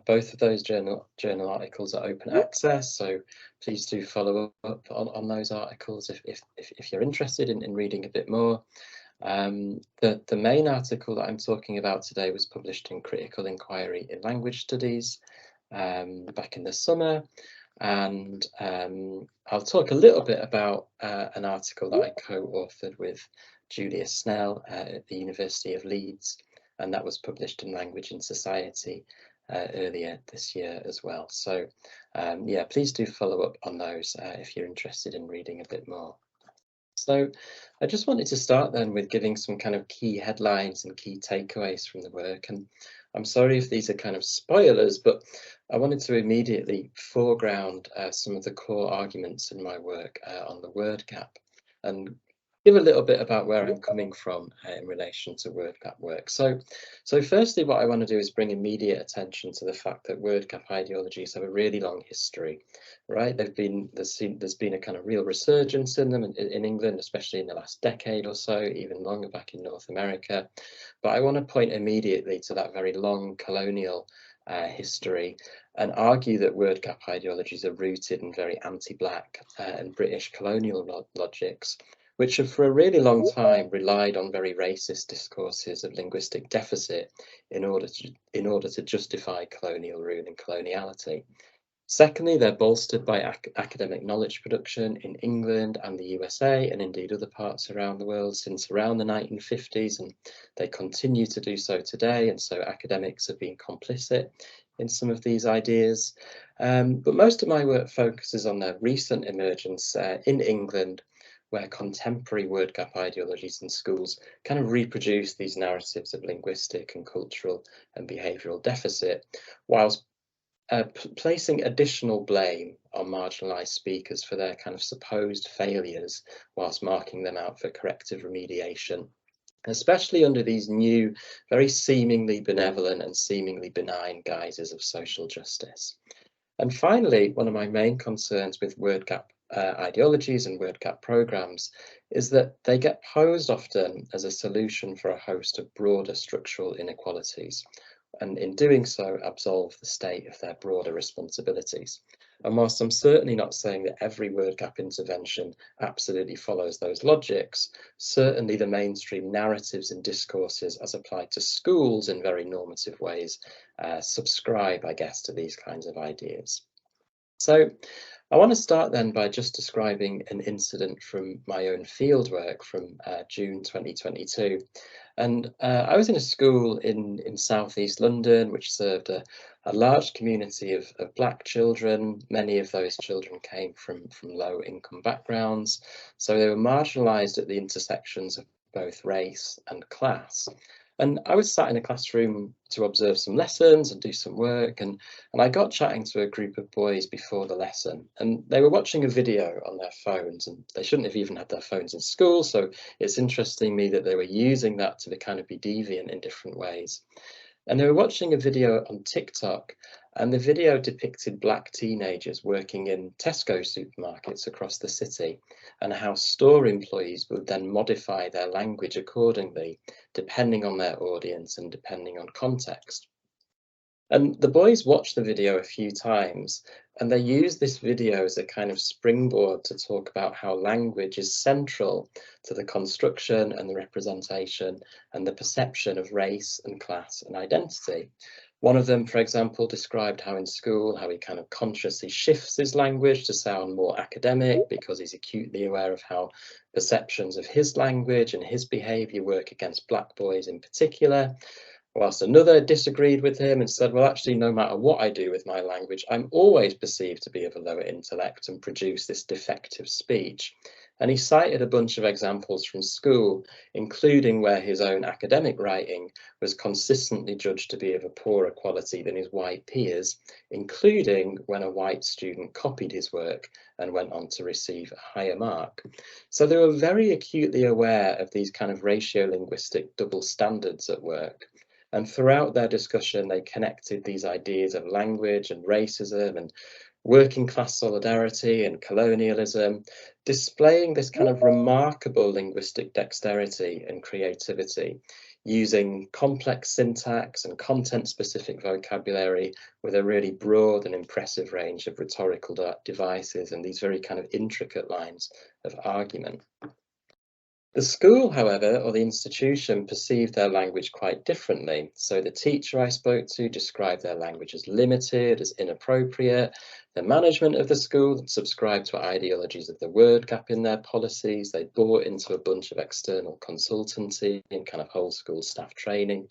Both of those journal articles are open access, so please do follow up on those articles if you're interested in reading a bit more. The main article that I'm talking about today was published in Critical Inquiry in Language Studies back in the summer, and I'll talk a little bit about an article that I co-authored with Julia Snell at the University of Leeds, and that was published in Language and Society earlier this year as well. So yeah, please do follow up on those if you're interested in reading a bit more. So I just wanted to start then with giving some kind of key headlines and key takeaways from the work. And I'm sorry if these are kind of spoilers, but I wanted to immediately foreground some of the core arguments in my work on the word gap and give a little bit about where I'm coming from in relation to word gap work. So firstly, what I want to do is bring immediate attention to the fact that word gap ideologies have a really long history, right? There's been a kind of real resurgence in them in England, especially in the last decade or so, even longer back in North America. But I want to point immediately to that very long colonial history and argue that word gap ideologies are rooted in very anti-Black and British colonial logics, which have for a really long time relied on very racist discourses of linguistic deficit in order to justify colonial rule and coloniality. Secondly, they're bolstered by academic knowledge production in England and the USA, and indeed other parts around the world since around the 1950s, and they continue to do so today, and so academics have been complicit in some of these ideas. But most of my work focuses on their recent emergence in England, where contemporary word gap ideologies in schools kind of reproduce these narratives of linguistic and cultural and behavioural deficit, whilst placing additional blame on marginalised speakers for their kind of supposed failures, whilst marking them out for corrective remediation, especially under these new, very seemingly benevolent and seemingly benign guises of social justice. And finally, one of my main concerns with word gap ideologies and word gap programs is that they get posed often as a solution for a host of broader structural inequalities, and in doing so absolve the state of their broader responsibilities. And whilst I'm certainly not saying that every word gap intervention absolutely follows those logics, certainly the mainstream narratives and discourses as applied to schools in very normative ways subscribe, I guess, to these kinds of ideas. So I want to start then by just describing an incident from my own fieldwork from June 2022. And I was in a school in southeast London, which served a large community of Black children. Many of those children came from low income backgrounds, so they were marginalised at the intersections of both race and class. And I was sat in a classroom to observe some lessons and do some work, and I got chatting to a group of boys before the lesson, and they were watching a video on their phones, and they shouldn't have even had their phones in school, so it's interesting to me that they were using that to kind of be deviant in different ways. And they were watching a video on TikTok, and the video depicted Black teenagers working in Tesco supermarkets across the city, and how store employees would then modify their language accordingly, depending on their audience and depending on context. And the boys watched the video a few times, and they used this video as a kind of springboard to talk about how language is central to the construction and the representation and the perception of race and class and identity. One of them, for example, described how in school, how he kind of consciously shifts his language to sound more academic because he's acutely aware of how perceptions of his language and his behaviour work against Black boys in particular. Whilst another disagreed with him and said, well, actually, no matter what I do with my language, I'm always perceived to be of a lower intellect and produce this defective speech. And he cited a bunch of examples from school, including where his own academic writing was consistently judged to be of a poorer quality than his white peers, including when a white student copied his work and went on to receive a higher mark. So they were very acutely aware of these kind of ratiolinguistic double standards at work. And throughout their discussion, they connected these ideas of language and racism and working class solidarity and colonialism, displaying this kind of remarkable linguistic dexterity and creativity, using complex syntax and content-specific vocabulary with a really broad and impressive range of rhetorical devices and these very kind of intricate lines of argument. The school, however, or the institution, perceived their language quite differently. So the teacher I spoke to described their language as limited, as inappropriate. The management of the school subscribed to ideologies of the word gap in their policies. They bought into a bunch of external consultancy and kind of whole school staff training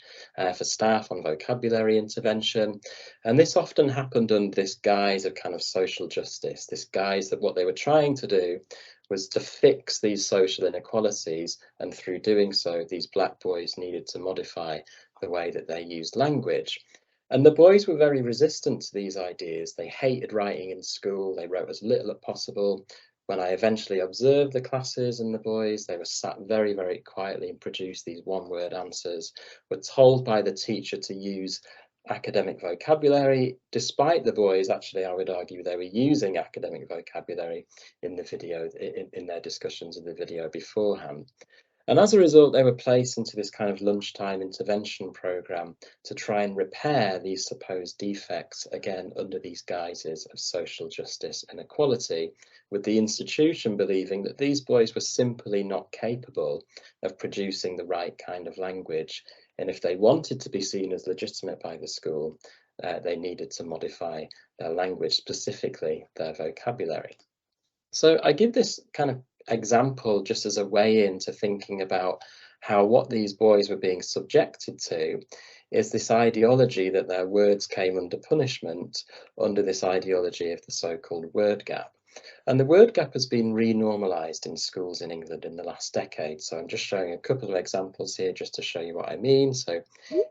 for staff on vocabulary intervention. And this often happened under this guise of kind of social justice, this guise that what they were trying to do was to fix these social inequalities, and through doing so, these black boys needed to modify the way that they used language. And the boys were very resistant to these ideas. They hated writing in school. They wrote as little as possible. When I eventually observed the classes and the boys, they were sat very, very quietly and produced these one-word answers, were told by the teacher to use academic vocabulary, despite the boys, actually, I would argue they were using academic vocabulary in the video, in their discussions of the video beforehand. And as a result, they were placed into this kind of lunchtime intervention program to try and repair these supposed defects, again, under these guises of social justice and equality, with the institution believing that these boys were simply not capable of producing the right kind of language. And if they wanted to be seen as legitimate by the school, they needed to modify their language, specifically their vocabulary. So I give this kind of example just as a way into thinking about how what these boys were being subjected to is this ideology that their words came under punishment under this ideology of the so-called word gap. And the word gap has been renormalized in schools in England in the last decade. So I'm just showing a couple of examples here just to show you what I mean. So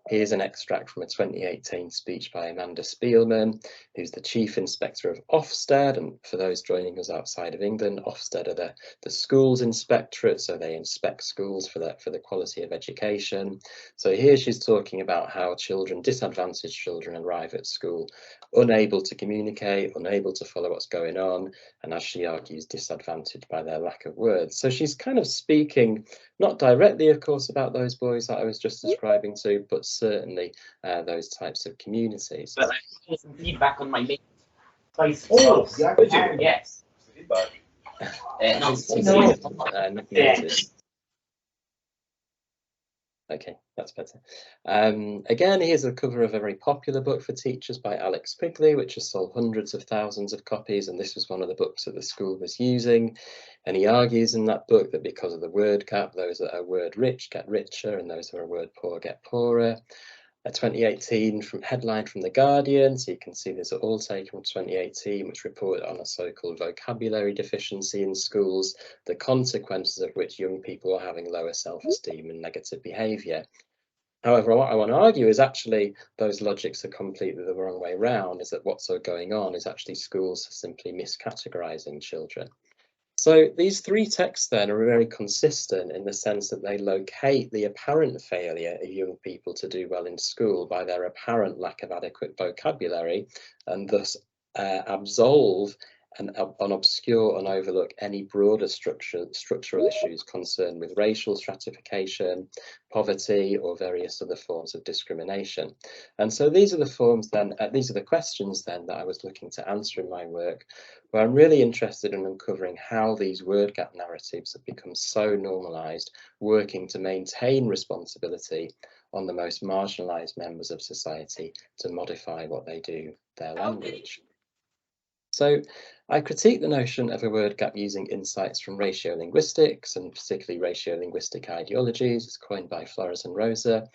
here's an extract from a 2018 speech by Amanda Spielman, who's the Chief Inspector of Ofsted. And for those joining us outside of England, Ofsted are the schools inspectorate, so they inspect schools for the quality of education. So here she's talking about how disadvantaged children arrive at school unable to communicate, unable to follow what's going on, and as she argues, disadvantaged by their lack of words. So she's kind of speaking, not directly, of course, about those boys that I was just describing to, but certainly those types of communities. But I have some feedback on my place. Oh, yeah, yes. Feedback. Okay, that's better. Again, here's a cover of a very popular book for teachers by Alex Quigley, which has sold hundreds of thousands of copies, and this was one of the books that the school was using. And he argues in that book that because of the word gap, those that are word rich get richer, and those who are word poor get poorer. A 2018 headline from The Guardian, so you can see this are all taken from 2018, which reported on a so-called vocabulary deficiency in schools, the consequences of which young people are having lower self-esteem and negative behaviour. However, what I want to argue is actually those logics are completely the wrong way round, is that what's going on is actually schools simply miscategorising children. So these three texts then are very consistent in the sense that they locate the apparent failure of young people to do well in school by their apparent lack of adequate vocabulary, and thus absolve and obscure and overlook any broader structural issues concerned with racial stratification, poverty, or various other forms of discrimination. And so these are the forms then, these are the questions then that I was looking to answer in my work, where I'm really interested in uncovering how these word gap narratives have become so normalised, working to maintain responsibility on the most marginalised members of society to modify what they do, their language. So I critique the notion of a word gap using insights from ratiolinguistics, and particularly ratiolinguistic ideologies, as coined by Flores and Rosa.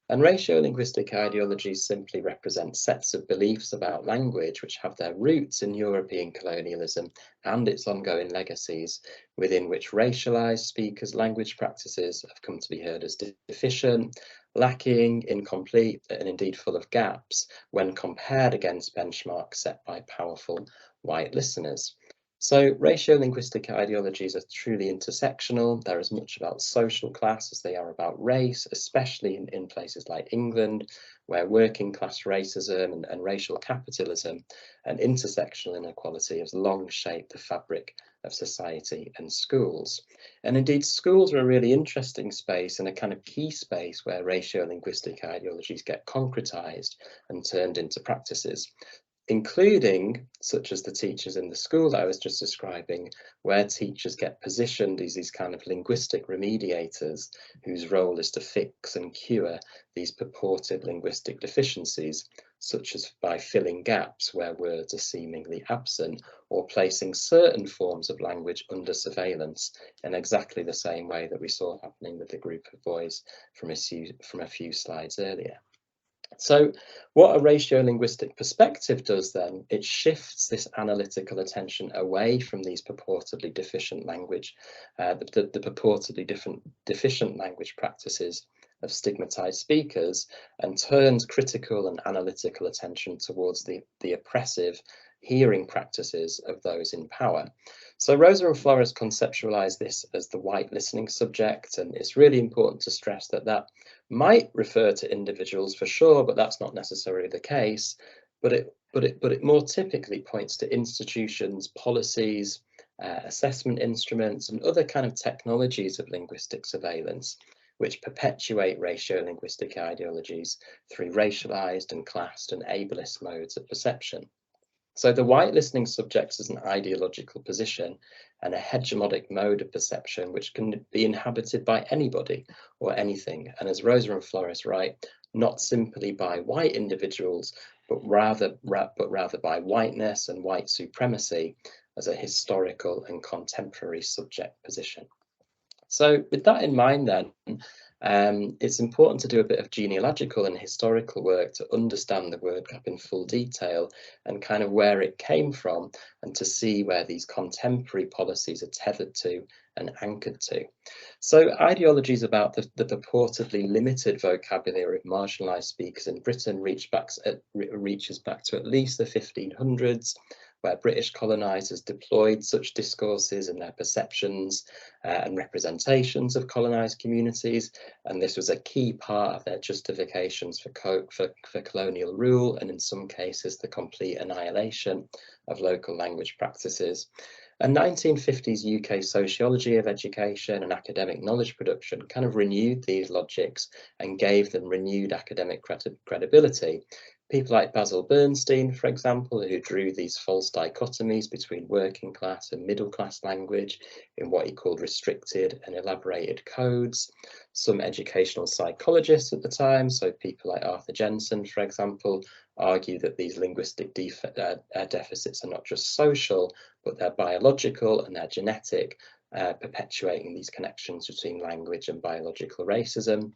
And ratiolinguistic ideologies simply represent sets of beliefs about language which have their roots in European colonialism and its ongoing legacies, within which racialized speakers' language practices have come to be heard as deficient, lacking, incomplete, and indeed full of gaps when compared against benchmarks set by powerful white listeners. So ratiolinguistic ideologies are truly intersectional. They're as much about social class as they are about race, especially in places like England, where working class racism and racial capitalism and intersectional inequality has long shaped the fabric of society and schools. And indeed, schools are a really interesting space and a kind of key space where ratiolinguistic ideologies get concretized and turned into practices, including such as the teachers in the school that I was just describing, where teachers get positioned as these kind of linguistic remediators whose role is to fix and cure these purported linguistic deficiencies, such as by filling gaps where words are seemingly absent, or placing certain forms of language under surveillance in exactly the same way that we saw happening with the group of boys from a few slides earlier. So what a ratiolinguistic perspective does then, it shifts this analytical attention away from these purportedly deficient language, the purportedly deficient language practices of stigmatized speakers, and turns critical and analytical attention towards the oppressive hearing practices of those in power. So Rosa and Flores conceptualize this as the white listening subject, and it's really important to stress that that might refer to individuals for sure, but that's not necessarily the case. But it more typically points to institutions, policies, assessment instruments, and other kind of technologies of linguistic surveillance, which perpetuate ratiolinguistic ideologies through racialized and classed and ableist modes of perception. So the white listening subject is an ideological position and a hegemonic mode of perception which can be inhabited by anybody or anything. And as Rosa and Flores write, not simply by white individuals, but rather by whiteness and white supremacy as a historical and contemporary subject position. So with that in mind then, it's important to do a bit of genealogical and historical work to understand the word gap in full detail and kind of where it came from, and to see where these contemporary policies are tethered to and anchored to. So ideologies about the purportedly limited vocabulary of marginalised speakers in Britain reaches back to at least the 1500s, where British colonisers deployed such discourses in their perceptions and representations of colonised communities, and this was a key part of their justifications for colonial rule, and in some cases the complete annihilation of local language practices. And 1950s UK sociology of education and academic knowledge production kind of renewed these logics and gave them renewed academic credibility. People like Basil Bernstein, for example, who drew these false dichotomies between working class and middle class language in what he called restricted and elaborated codes. Some educational psychologists at the time, so people like Arthur Jensen, for example, argue that these linguistic deficits are not just social, but they're biological and they're genetic, perpetuating these connections between language and biological racism.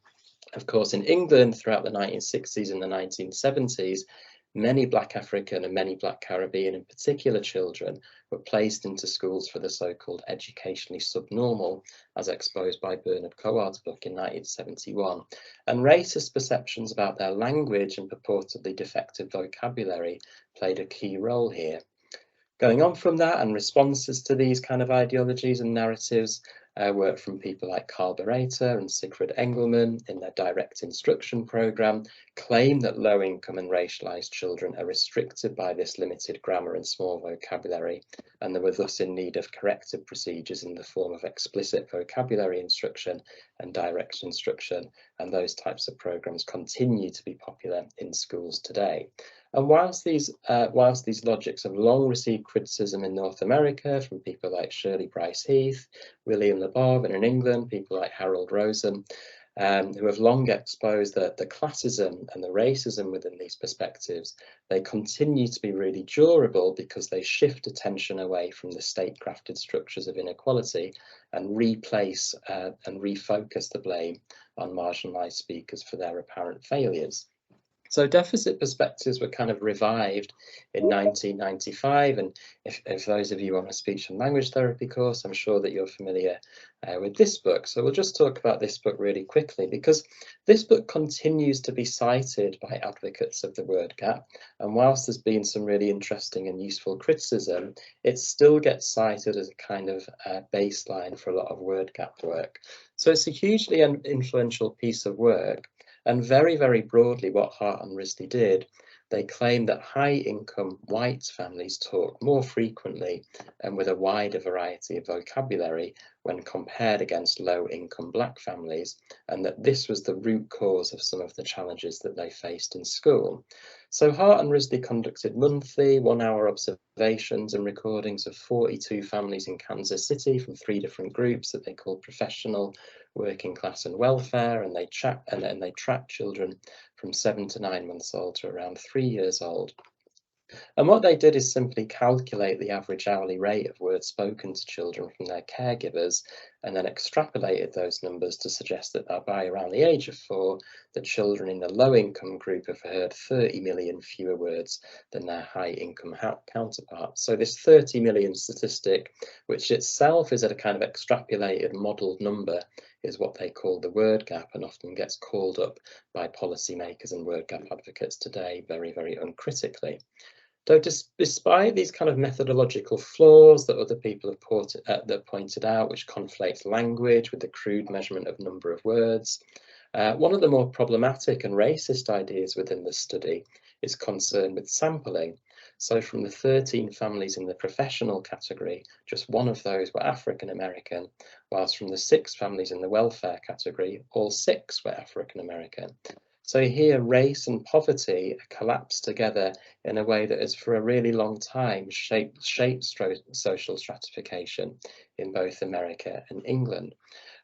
Of course, in England throughout the 1960s and the 1970s, many Black African and many Black Caribbean, in particular children, were placed into schools for the so-called educationally subnormal, as exposed by Bernard Coard's book in 1971. And racist perceptions about their language and purportedly defective vocabulary played a key role here. Going on from that, and responses to these kind of ideologies and narratives, work from people like Carl Berater and Sigrid Engelmann in their direct instruction programme claim that low-income and racialised children are restricted by this limited grammar and small vocabulary, and they were thus in need of corrective procedures in the form of explicit vocabulary instruction and direct instruction, and those types of programmes continue to be popular in schools today. And whilst these logics have long received criticism in North America from people like Shirley Bryce Heath, William Labov, and in England, people like Harold Rosen, who have long exposed the classism and the racism within these perspectives, they continue to be really durable because they shift attention away from the state-crafted structures of inequality and replace and refocus the blame on marginalised speakers for their apparent failures. So deficit perspectives were kind of revived in 1995, and if those of you on a speech and language therapy course, I'm sure that you're familiar with this book. So we'll just talk about this book really quickly, because this book continues to be cited by advocates of the word gap, and whilst there's been some really interesting and useful criticism, it still gets cited as a kind of baseline for a lot of word gap work. So it's a hugely influential piece of work. And very, very broadly, what Hart and Risley did, they claimed that high-income white families talk more frequently and with a wider variety of vocabulary when compared against low-income black families, and that this was the root cause of some of the challenges that they faced in school. So Hart and Risley conducted monthly 1-hour observations and recordings of 42 families in Kansas City from 3 different groups that they called professional, working class and welfare, and they tracked children from 7 to 9 months old to around 3 years old. And what they did is simply calculate the average hourly rate of words spoken to children from their caregivers, and then extrapolated those numbers to suggest that by around the age of 4, the children in the low-income group have heard 30 million fewer words than their high-income counterparts. So this 30 million statistic, which itself is at a kind of extrapolated modelled number, is what they call the word gap, and often gets called up by policymakers and word gap advocates today very, very uncritically. So despite these kind of methodological flaws that other people have pointed out, which conflates language with the crude measurement of number of words, one of the more problematic and racist ideas within the study is concerned with sampling. So from the 13 families in the professional category, just 1 of those were African American, whilst from the 6 families in the welfare category, all 6 were African American. So here, race and poverty collapse together in a way that has for a really long time shaped social stratification in both America and England.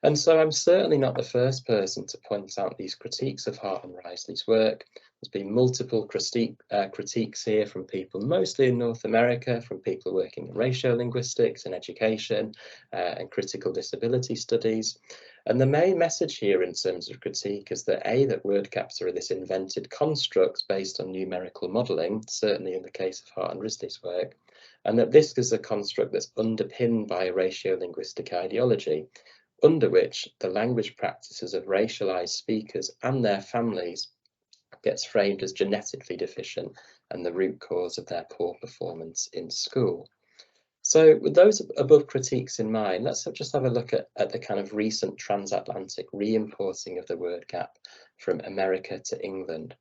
And so I'm certainly not the first person to point out these critiques of Hart and Risley's work. There's been multiple critiques here from people mostly in North America, from people working in raciolinguistics and education and critical disability studies. And the main message here in terms of critique is that that word gaps are this invented construct based on numerical modelling, certainly in the case of Hart and Risley's work, and that this is a construct that's underpinned by a raciolinguistic ideology, under which the language practices of racialized speakers and their families gets framed as genetically deficient and the root cause of their poor performance in school. So with those above critiques in mind, let's just have a look at the kind of recent transatlantic re-importing of the word gap from America to England.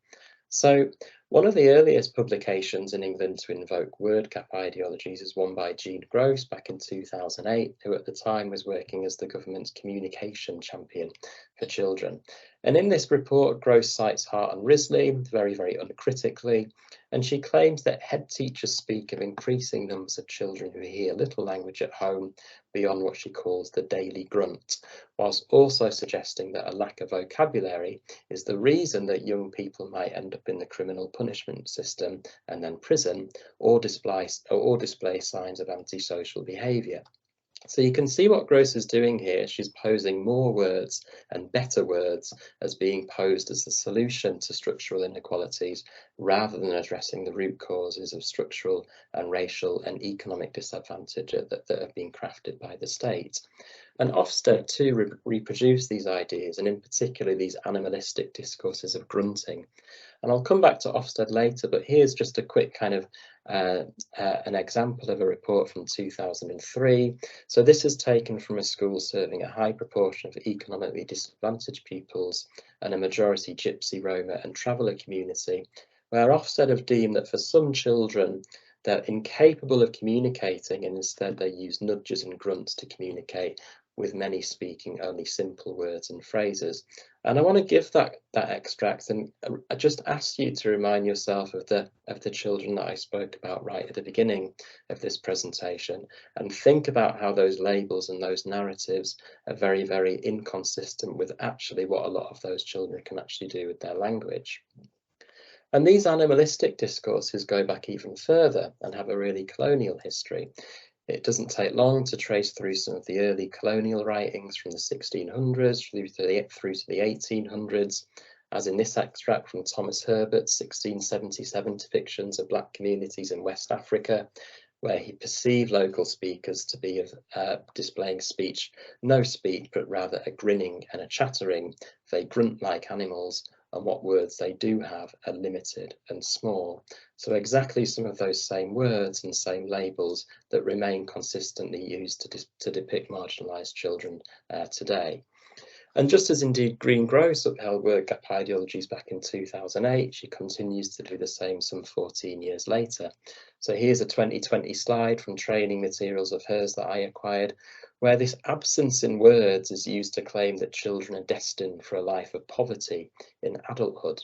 So one of the earliest publications in England to invoke word gap ideologies is one by Jean Gross back in 2008, who at the time was working as the government's communication champion for children. And in this report, Gross cites Hart and Risley very, very uncritically, and she claims that head teachers speak of increasing numbers of children who hear little language at home beyond what she calls the daily grunt, whilst also suggesting that a lack of vocabulary is the reason that young people might end up in the criminal punishment system and then prison, or display signs of antisocial behaviour. So you can see what Gross is doing here. She's posing more words and better words as being posed as the solution to structural inequalities, rather than addressing the root causes of structural and racial and economic disadvantage that have been crafted by the state. And Ofsted too reproduced these ideas, and in particular these animalistic discourses of grunting. And I'll come back to Ofsted later, but here's just a quick kind of an example of a report from 2003. So this is taken from a school serving a high proportion of economically disadvantaged pupils and a majority Gypsy, Roma and traveller community, where Ofsted have deemed that for some children they're incapable of communicating, and instead they use nudges and grunts to communicate, with many speaking only simple words and phrases. And I want to give that extract, and I just ask you to remind yourself of the children that I spoke about right at the beginning of this presentation, and think about how those labels and those narratives are very, very inconsistent with actually what a lot of those children can actually do with their language. And these animalistic discourses go back even further and have a really colonial history. It doesn't take long to trace through some of the early colonial writings from the 1600s through to the 1800s, as in this extract from Thomas Herbert's 1677 depictions of black communities in West Africa, where he perceived local speakers to be displaying speech, no speech, but rather a grinning and a chattering. They grunt like animals, and what words they do have are limited and small. So exactly some of those same words and same labels that remain consistently used to depict marginalised children today. And just as indeed Greengross upheld word gap ideologies back in 2008, she continues to do the same some 14 years later. So here's a 2020 slide from training materials of hers that I acquired, where this absence in words is used to claim that children are destined for a life of poverty in adulthood.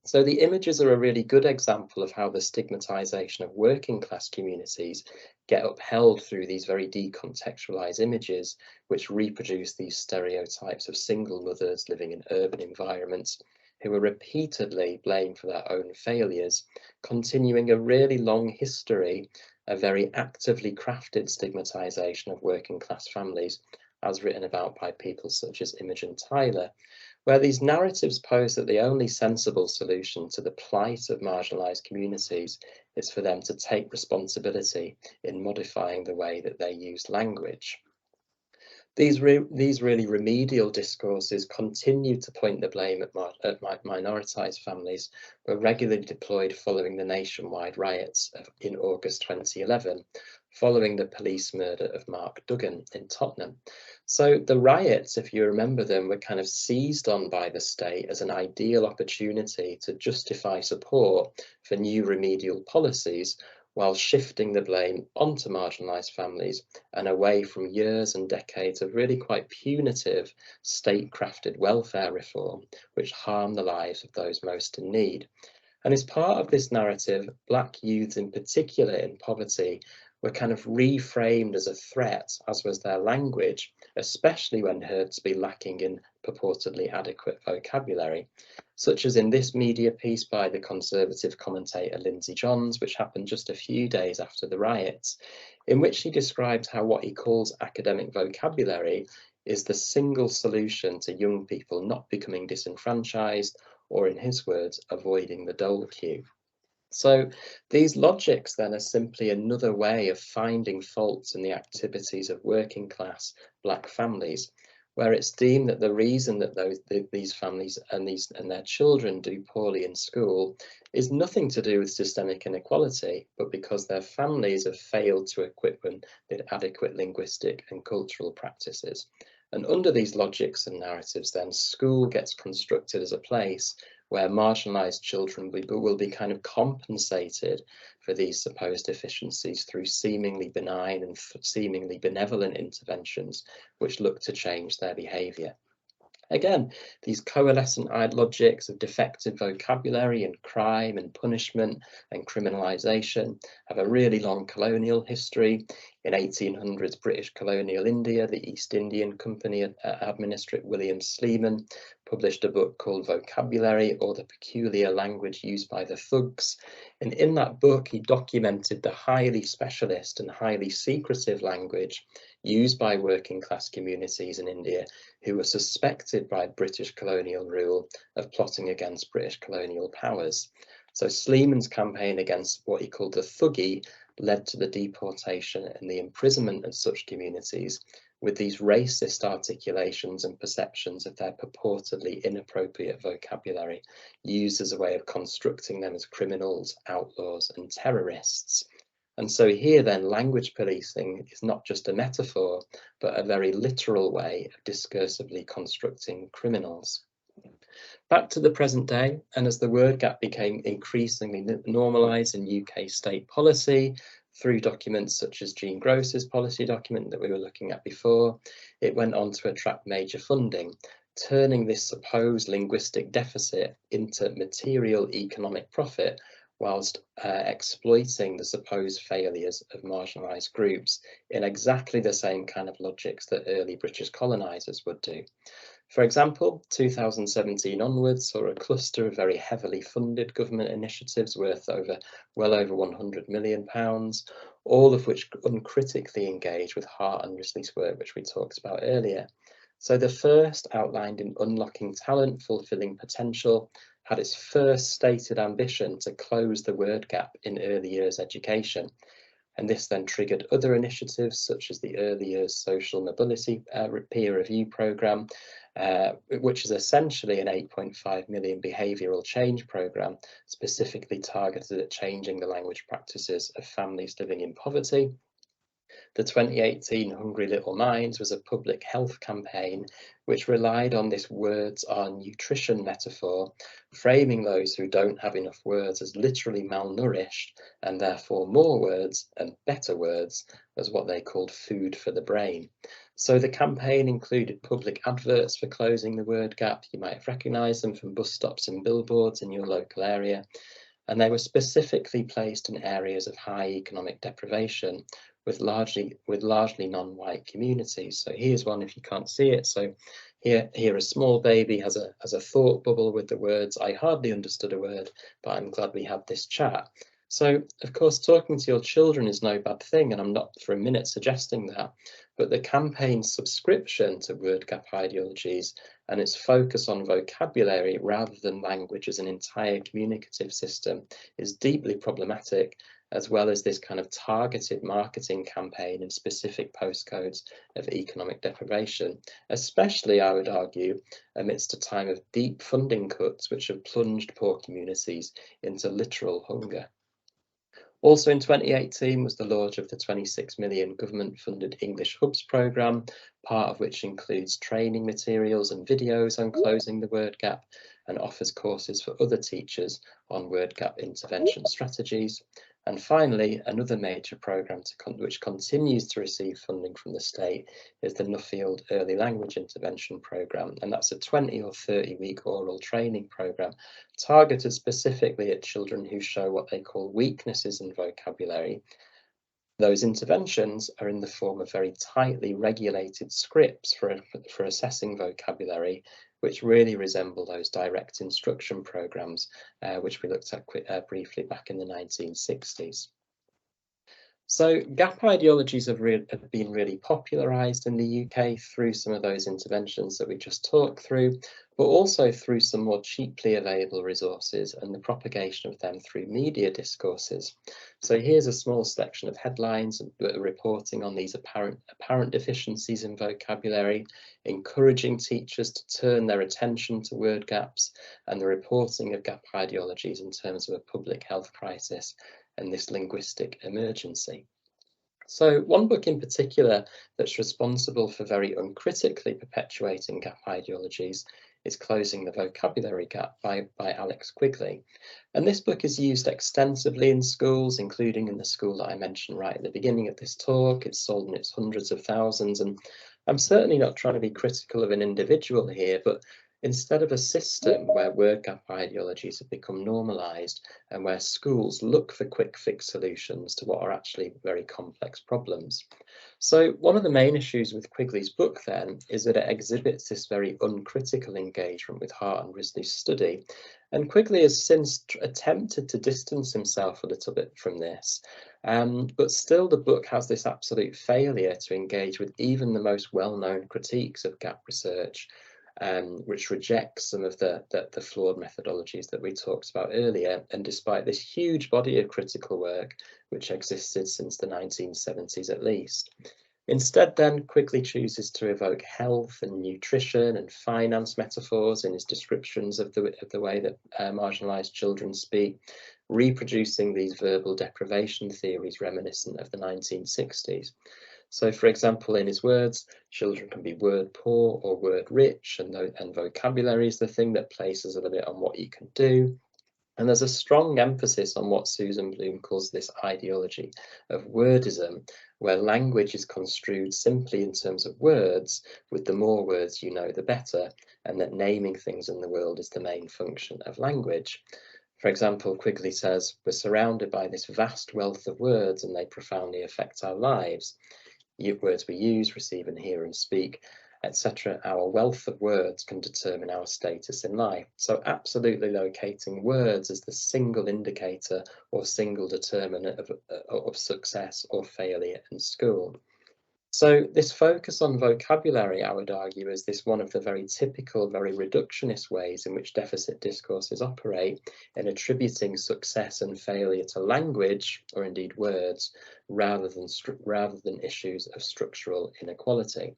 So the images are a really good example of how the stigmatization of working class communities get upheld through these very decontextualized images, which reproduce these stereotypes of single mothers living in urban environments who are repeatedly blamed for their own failures, continuing a really long history of very actively crafted stigmatization of working class families, as written about by people such as Imogen Tyler, where these narratives pose that the only sensible solution to the plight of marginalised communities is for them to take responsibility in modifying the way that they use language. These really remedial discourses continue to point the blame at minoritised families, were regularly deployed following the nationwide riots in August 2011, following the police murder of Mark Duggan in Tottenham. So the riots, if you remember them, were kind of seized on by the state as an ideal opportunity to justify support for new remedial policies, while shifting the blame onto marginalised families and away from years and decades of really quite punitive state-crafted welfare reform, which harm the lives of those most in need. And as part of this narrative, Black youths in particular in poverty were kind of reframed as a threat, as was their language, especially when heard to be lacking in purportedly adequate vocabulary, such as in this media piece by the Conservative commentator Lindsay Johns, which happened just a few days after the riots, in which he describes how what he calls academic vocabulary is the single solution to young people not becoming disenfranchised, or in his words, avoiding the dole queue. So these logics then are simply another way of finding faults in the activities of working class Black families, where it's deemed that the reason that these families and their children do poorly in school is nothing to do with systemic inequality, but because their families have failed to equip them with adequate linguistic and cultural practices. And under these logics and narratives, then school gets constructed as a place where marginalised children will be kind of compensated for these supposed deficiencies through seemingly benign and seemingly benevolent interventions, which look to change their behaviour. Again, these coalescent logics of defective vocabulary and crime and punishment and criminalisation have a really long colonial history. In 1800s British colonial India, the East Indian Company administrator William Sleeman published a book called Vocabulary, or the Peculiar Language Used by the Thugs. And in that book, he documented the highly specialist and highly secretive language used by working class communities in India who were suspected by British colonial rule of plotting against British colonial powers. So Sleeman's campaign against what he called the thuggee led to the deportation and the imprisonment of such communities, with these racist articulations and perceptions of their purportedly inappropriate vocabulary used as a way of constructing them as criminals, outlaws, and terrorists. And so here then, language policing is not just a metaphor, but a very literal way of discursively constructing criminals. Back to the present day, and as the word gap became increasingly normalised in UK state policy, through documents such as Jean Gross's policy document that we were looking at before, it went on to attract major funding, turning this supposed linguistic deficit into material economic profit, whilst exploiting the supposed failures of marginalised groups in exactly the same kind of logics that early British colonisers would do. For example, 2017 onwards saw a cluster of very heavily funded government initiatives worth well over £100 million, all of which uncritically engage with heart and release work, which we talked about earlier. So the first, outlined in Unlocking Talent, Fulfilling Potential, had its first stated ambition to close the word gap in early years education. And this then triggered other initiatives such as the Early Years Social Mobility Peer Review Programme, which is essentially an 8.5 million behavioural change programme specifically targeted at changing the language practices of families living in poverty. The 2018 Hungry Little Minds was a public health campaign which relied on this words are nutrition metaphor, framing those who don't have enough words as literally malnourished, and therefore more words and better words as what they called food for the brain. So the campaign included public adverts for closing the word gap. You might have recognised them from bus stops and billboards in your local area. And they were specifically placed in areas of high economic deprivation with largely non-white communities. So here's one if you can't see it. So here a small baby has a thought bubble with the words, "I hardly understood a word, but I'm glad we had this chat." So of course, talking to your children is no bad thing, and I'm not for a minute suggesting that, but the campaign's subscription to word gap ideologies and its focus on vocabulary rather than language as an entire communicative system is deeply problematic, as well as this kind of targeted marketing campaign in specific postcodes of economic deprivation, especially, I would argue, amidst a time of deep funding cuts which have plunged poor communities into literal hunger. Also in 2018 was the launch of the 26 million government-funded English Hubs programme, part of which includes training materials and videos on closing the word gap and offers courses for other teachers on word gap intervention strategies. And finally, another major programme which continues to receive funding from the state is the Nuffield Early Language Intervention Programme, and that's a 20 or 30 week oral training programme targeted specifically at children who show what they call weaknesses in vocabulary. Those interventions are in the form of very tightly regulated scripts for assessing vocabulary, which really resemble those direct instruction programs, which we looked at briefly back in the 1960s. So gap ideologies have been really popularised in the UK through some of those interventions that we just talked through, but also through some more cheaply available resources and the propagation of them through media discourses. So here's a small selection of headlines reporting on these apparent deficiencies in vocabulary, encouraging teachers to turn their attention to word gaps, and the reporting of gap ideologies in terms of a public health crisis and this linguistic emergency. So one book in particular that's responsible for very uncritically perpetuating gap ideologies is Closing the Vocabulary Gap by Alex Quigley. And this book is used extensively in schools, including in the school that I mentioned right at the beginning of this talk. It's sold in its hundreds of thousands, and I'm certainly not trying to be critical of an individual here, but instead of a system where word gap ideologies have become normalised and where schools look for quick fix solutions to what are actually very complex problems. So one of the main issues with Quigley's book then is that it exhibits this very uncritical engagement with Hart and Risley's study. And Quigley has since attempted to distance himself a little bit from this. But still the book has this absolute failure to engage with even the most well-known critiques of gap research, which rejects some of the flawed methodologies that we talked about earlier, and despite this huge body of critical work which existed since the 1970s at least. Instead then Quigley chooses to evoke health and nutrition and finance metaphors in his descriptions of the way that marginalised children speak, reproducing these verbal deprivation theories reminiscent of the 1960s. So, for example, in his words, children can be word poor or word rich, and vocabulary is the thing that places a limit on what you can do. And there's a strong emphasis on what Susan Bloom calls this ideology of wordism, where language is construed simply in terms of words, with the more words you know, the better, and that naming things in the world is the main function of language. For example, Quigley says, we're surrounded by this vast wealth of words and they profoundly affect our lives. Words we use, receive and hear and speak, etc. Our wealth of words can determine our status in life. So absolutely locating words as the single indicator or single determinant of success or failure in school. So this focus on vocabulary, I would argue, is this one of the very typical, very reductionist ways in which deficit discourses operate in attributing success and failure to language, or indeed words, rather than issues of structural inequality.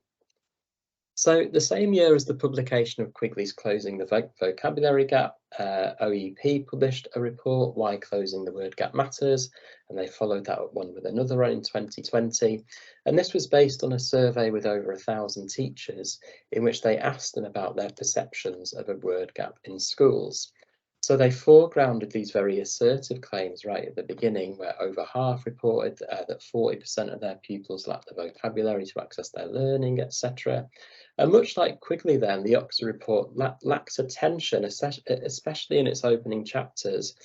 So the same year as the publication of Quigley's Closing the Vocabulary Gap, OEP published a report, Why Closing the Word Gap Matters, and they followed that up one with another one in 2020. And this was based on a survey with over 1,000 teachers in which they asked them about their perceptions of a word gap in schools. So they foregrounded these very assertive claims right at the beginning, where over half reported that 40% of their pupils lack the vocabulary to access their learning, etc. And much like Quigley then, the Oxford report lacks attention, especially in its opening chapters,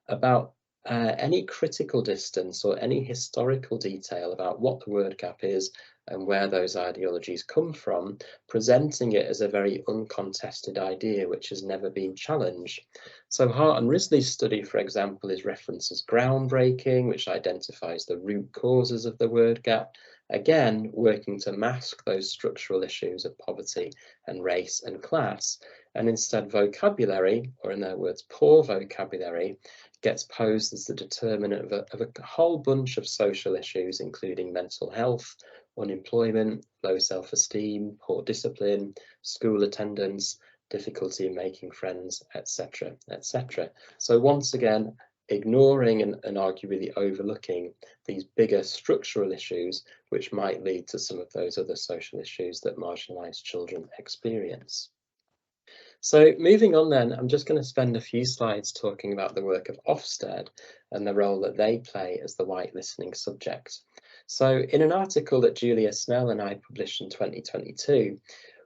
about any critical distance or any historical detail about what the word gap is and where those ideologies come from, presenting it as a very uncontested idea which has never been challenged. So Hart and Risley's study, for example, is referenced as groundbreaking, which identifies the root causes of the word gap, again working to mask those structural issues of poverty and race and class. And instead vocabulary, or in their words, poor vocabulary, gets posed as the determinant of a whole bunch of social issues, including mental health, unemployment, low self-esteem, poor discipline, school attendance, difficulty in making friends, etc., etc. So once again, ignoring and arguably overlooking these bigger structural issues, which might lead to some of those other social issues that marginalised children experience. So moving on then, I'm just going to spend a few slides talking about the work of Ofsted and the role that they play as the white listening subject. So in an article that Julia Snell and I published in 2022,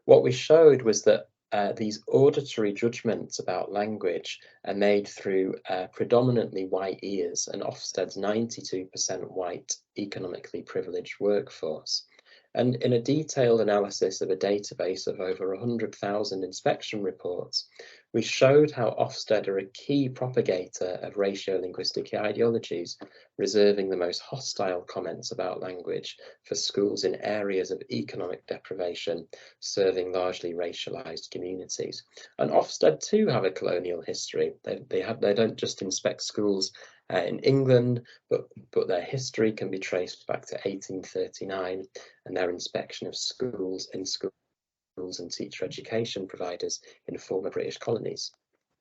what we showed was that these auditory judgments about language are made through predominantly white ears and Ofsted's 92% white economically privileged workforce. And in a detailed analysis of a database of over 100,000 inspection reports, we showed how Ofsted are a key propagator of raciolinguistic ideologies, reserving the most hostile comments about language for schools in areas of economic deprivation, serving largely racialized communities. And Ofsted too have a colonial history. They don't just inspect schools in England, but their history can be traced back to 1839 and their inspection of schools and teacher education providers in former British colonies.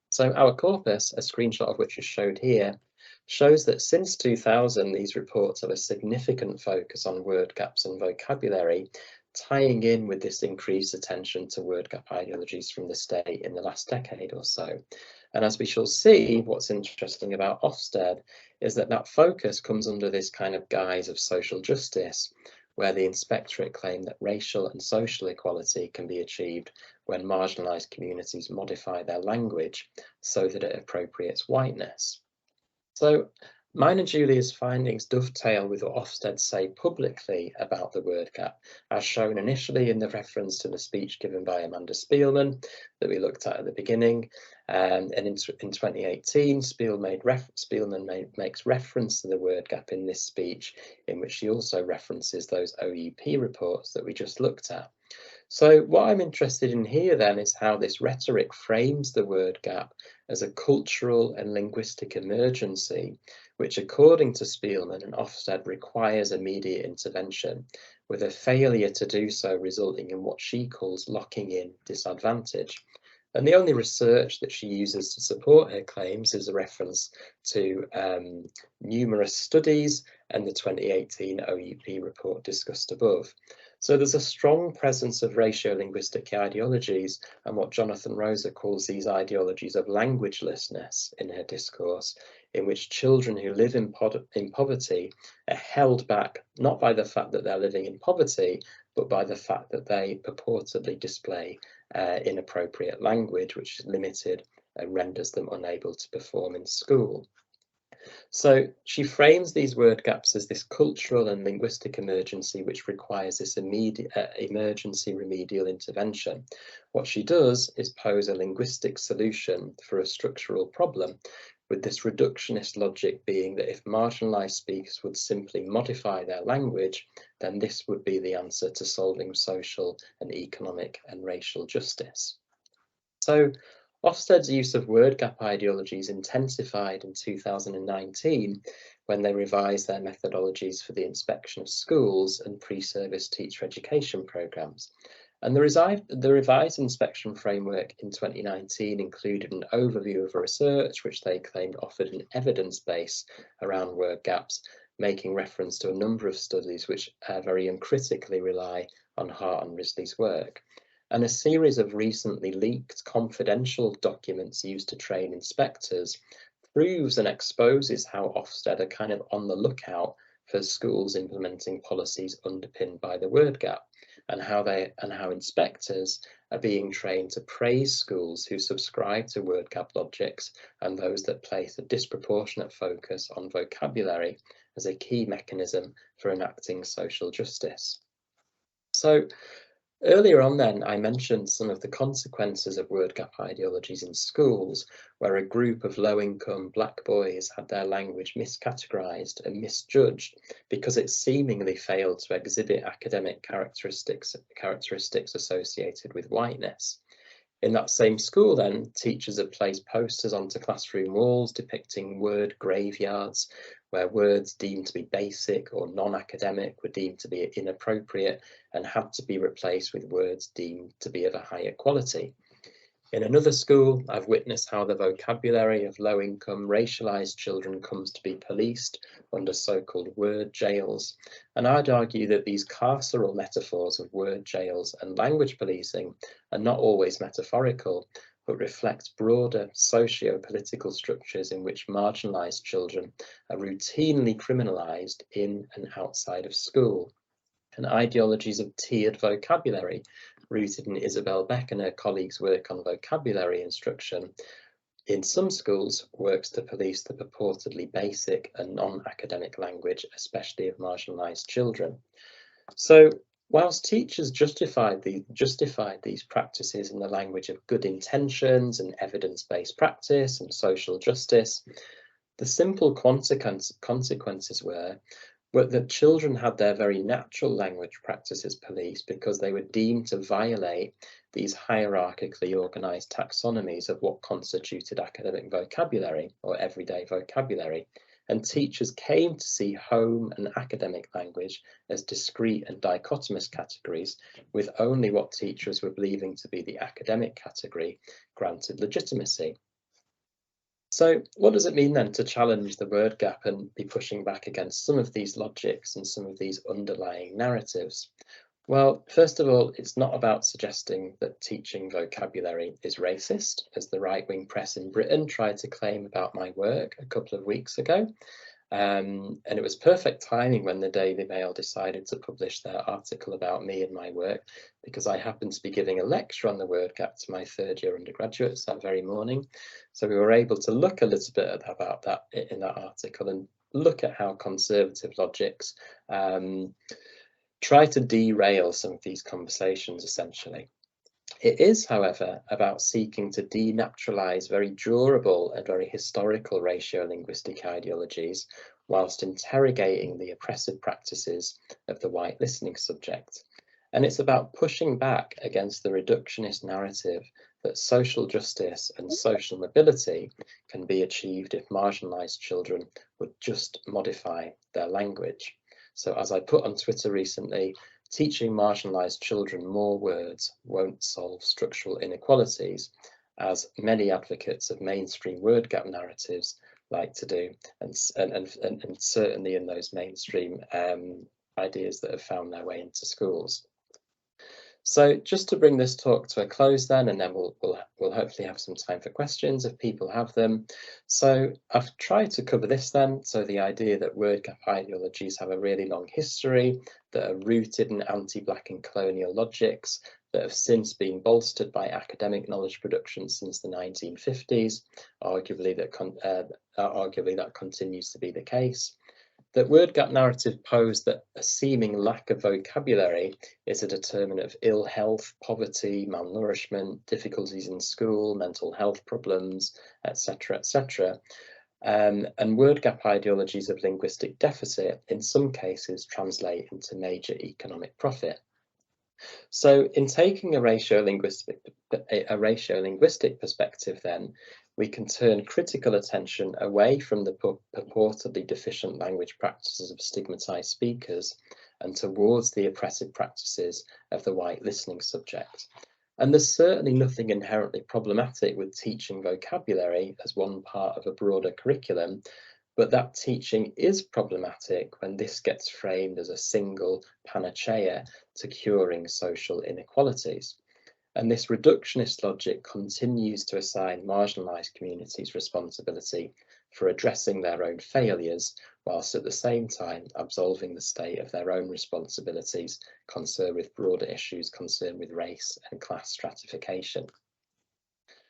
So our corpus, a screenshot of which is showed here, shows that since 2000, these reports have a significant focus on word gaps and vocabulary, tying in with this increased attention to word gap ideologies from the state in the last decade or so. And as we shall see, what's interesting about Ofsted is that that focus comes under this kind of guise of social justice, where the inspectorate claim that racial and social equality can be achieved when marginalised communities modify their language so that it appropriates whiteness. So mine and Julia's findings dovetail with what Ofsted say publicly about the word gap, as shown initially in the reference to the speech given by Amanda Spielman that we looked at the beginning. And in 2018, Spielman makes reference to the word gap in this speech, in which she also references those OEP reports that we just looked at. So what I'm interested in here then is how this rhetoric frames the word gap as a cultural and linguistic emergency, which according to Spielman and Ofsted requires immediate intervention, with a failure to do so resulting in what she calls locking in disadvantage. And the only research that she uses to support her claims is a reference to numerous studies and the 2018 OEP report discussed above. So there's a strong presence of raciolinguistic ideologies and what Jonathan Rosa calls these ideologies of languagelessness in her discourse, in which children who live in poverty are held back not by the fact that they're living in poverty, but by the fact that they purportedly display inappropriate language, which is limited and renders them unable to perform in school. So she frames these word gaps as this cultural and linguistic emergency which requires this immediate emergency remedial intervention. What she does is pose a linguistic solution for a structural problem, with this reductionist logic being that if marginalised speakers would simply modify their language, then this would be the answer to solving social and economic and racial justice. So Ofsted's use of word gap ideologies intensified in 2019 when they revised their methodologies for the inspection of schools and pre-service teacher education programmes. And the revised inspection framework in 2019 included an overview of research which they claimed offered an evidence base around word gaps, making reference to a number of studies which very uncritically rely on Hart and Risley's work. And a series of recently leaked confidential documents used to train inspectors proves and exposes how Ofsted are kind of on the lookout for schools implementing policies underpinned by the word gap, and how inspectors are being trained to praise schools who subscribe to word gap logics and those that place a disproportionate focus on vocabulary as a key mechanism for enacting social justice. So earlier on then, I mentioned some of the consequences of word gap ideologies in schools, where a group of low-income black boys had their language miscategorized and misjudged because it seemingly failed to exhibit academic characteristics associated with whiteness. In that same school then, teachers had placed posters onto classroom walls depicting word graveyards, where words deemed to be basic or non-academic were deemed to be inappropriate and had to be replaced with words deemed to be of a higher quality. In another school, I've witnessed how the vocabulary of low-income racialized children comes to be policed under so-called word jails. And I'd argue that these carceral metaphors of word jails and language policing are not always metaphorical, but reflect broader socio-political structures in which marginalized children are routinely criminalized in and outside of school. And ideologies of tiered vocabulary, rooted in Isabel Beck and her colleagues' work on vocabulary instruction, in some schools works to police the purportedly basic and non-academic language, especially of marginalised children. So whilst teachers justified these practices in the language of good intentions and evidence-based practice and social justice, the simple consequences were that children had their very natural language practices policed because they were deemed to violate these hierarchically organised taxonomies of what constituted academic vocabulary or everyday vocabulary. And teachers came to see home and academic language as discrete and dichotomous categories, with only what teachers were believing to be the academic category granted legitimacy. So what does it mean then to challenge the word gap and be pushing back against some of these logics and some of these underlying narratives? Well, first of all, it's not about suggesting that teaching vocabulary is racist, as the right-wing press in Britain tried to claim about my work a couple of weeks ago. And it was perfect timing when the Daily Mail decided to publish their article about me and my work, because I happened to be giving a lecture on the word gap to my third-year undergraduates that very morning. So we were able to look a little bit about that in that article and look at how conservative logics try to derail some of these conversations, essentially. It is, however, about seeking to denaturalize very durable and very historical ratiolinguistic ideologies whilst interrogating the oppressive practices of the white listening subject. And it's about pushing back against the reductionist narrative that social justice and social mobility can be achieved if marginalized children would just modify their language. So as I put on Twitter recently, teaching marginalised children more words won't solve structural inequalities, as many advocates of mainstream word gap narratives like to do, and certainly in those mainstream ideas that have found their way into schools. So just to bring this talk to a close then, and then we'll hopefully have some time for questions if people have them. So I've tried to cover this then. So the idea that word gap ideologies have a really long history, that are rooted in anti-black and colonial logics, that have since been bolstered by academic knowledge production since the 1950s. Arguably that continues to be the case. That word gap narrative posed that a seeming lack of vocabulary is a determinant of ill health, poverty, malnourishment, difficulties in school, mental health problems, etc., etc. And word gap ideologies of linguistic deficit in some cases translate into major economic profit. So in taking a ratiolinguistic perspective then, we can turn critical attention away from the purportedly deficient language practices of stigmatized speakers and towards the oppressive practices of the white listening subject. And there's certainly nothing inherently problematic with teaching vocabulary as one part of a broader curriculum, but that teaching is problematic when this gets framed as a single panacea to curing social inequalities. And this reductionist logic continues to assign marginalised communities responsibility for addressing their own failures, whilst at the same time absolving the state of their own responsibilities concerned with broader issues concerned with race and class stratification.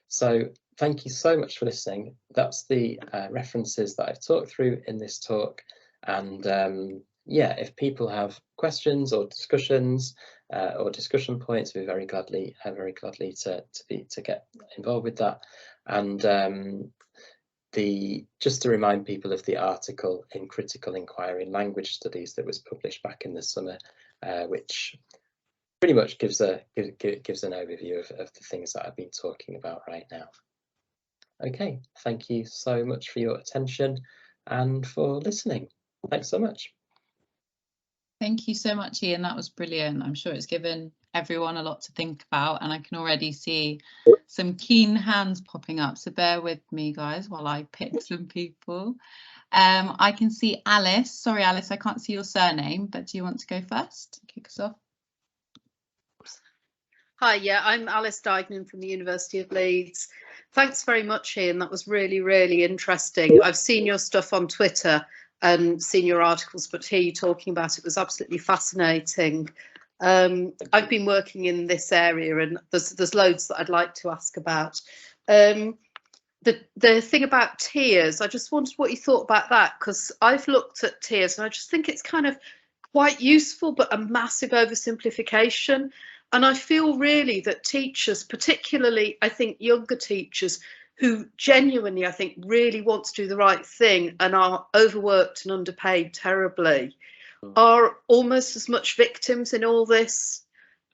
So thank you so much for listening. That's the references that I've talked through in this talk. And yeah, if people have questions or discussions or discussion points, we're very gladly to get involved with that. And just to remind people of the article in Critical Inquiry in Language Studies that was published back in the summer, which pretty much gives an overview of the things that I've been talking about right now. Okay, thank you so much for your attention and for listening. Thanks so much. Thank you so much, Ian. That was brilliant. I'm sure it's given everyone a lot to think about, and I can already see some keen hands popping up. So bear with me, guys, while I pick some people. I can see Alice. Sorry, Alice, I can't see your surname, but do you want to go first? Kick us off. Hi, yeah, I'm Alice Dignan from the University of Leeds. Thanks very much, Ian. That was really, really interesting. I've seen your stuff on Twitter and seen your articles, but to hear you talking about it was absolutely fascinating. I've been working in this area, and there's loads that I'd like to ask about. The thing about tiers, I just wondered what you thought about that, because I've looked at tiers and I just think it's kind of quite useful, but a massive oversimplification. And I feel really that teachers, particularly I think younger teachers who genuinely I think really want to do the right thing and are overworked and underpaid terribly, are almost as much victims in all this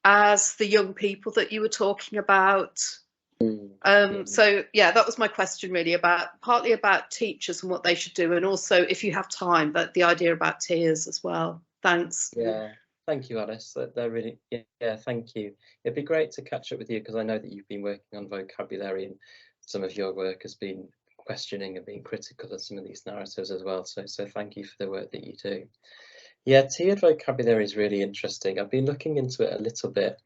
as the young people that you were talking about. So yeah, that was my question really, partly about teachers and what they should do, and also if you have time, but the idea about tiers as well. Thanks. Yeah. Thank you, Alice. They're really, yeah, thank you. It'd be great to catch up with you because I know that you've been working on vocabulary and some of your work has been questioning and being critical of some of these narratives as well. So thank you for the work that you do. Yeah, tiered vocabulary is really interesting. I've been looking into it a little bit.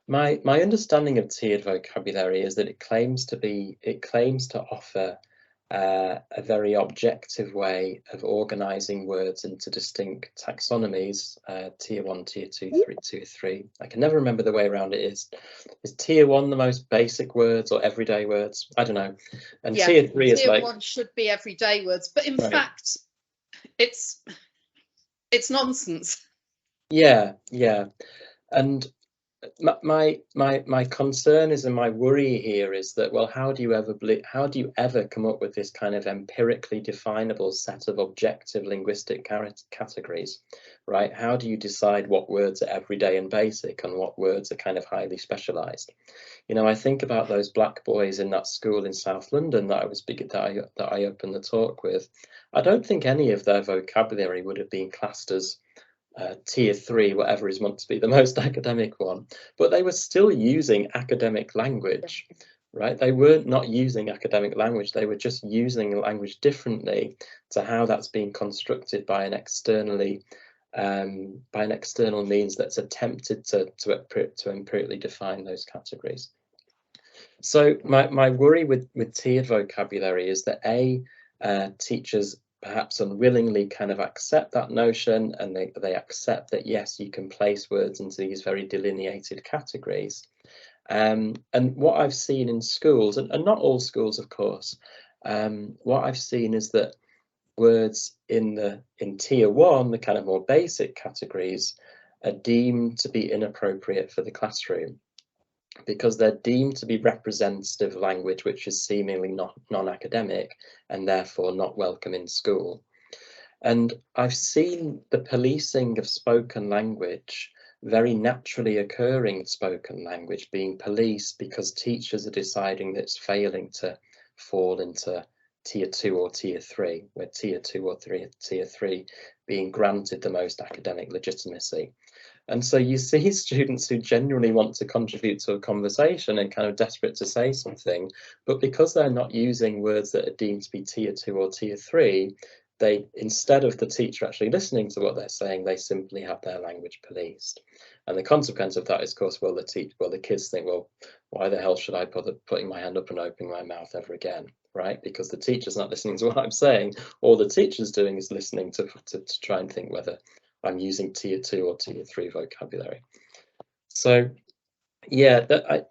My understanding of tiered vocabulary is that it claims to offer a very objective way of organising words into distinct taxonomies, tier 1, tier 2, tier 3. I can never remember the way around it is. Is tier 1 the most basic words or everyday words? I don't know. And yeah, tier 3 is like... Tier 1 should be everyday words, but in fact, it's nonsense. Yeah. And my concern is, and my worry here is that, well, how do you ever come up with this kind of empirically definable set of objective linguistic categories, right? How do you decide what words are everyday and basic and what words are kind of highly specialized? You know, I think about those black boys in that school in South London that I opened the talk with. I don't think any of their vocabulary would have been classed as tier 3, whatever is meant to be the most academic one, but they were still using academic language, right? They weren't not using academic language, they were just using language differently to how that's been constructed by an external means that's attempted to empirically define those categories. So my worry with tiered vocabulary is that teachers perhaps unwillingly kind of accept that notion, and they accept that yes, you can place words into these very delineated categories. And what I've seen in schools, and not all schools of course, what I've seen is that words in tier 1, the kind of more basic categories, are deemed to be inappropriate for the classroom, because they're deemed to be representative language which is seemingly non-academic and therefore not welcome in school. And I've seen the policing of spoken language, very naturally occurring spoken language, being policed because teachers are deciding that it's failing to fall into tier 2 or tier 3, where tier 2 or tier 3 being granted the most academic legitimacy. And so you see students who genuinely want to contribute to a conversation and kind of desperate to say something, but because they're not using words that are deemed to be tier 2 or tier 3, they, instead of the teacher actually listening to what they're saying, they simply have their language policed. And the consequence of that is, of course, well, the kids think, well, why the hell should I bother putting my hand up and opening my mouth ever again, right? Because the teacher's not listening to what I'm saying. All the teacher's doing is listening to try and think whether I'm using tier 2 or tier 3 vocabulary. So yeah,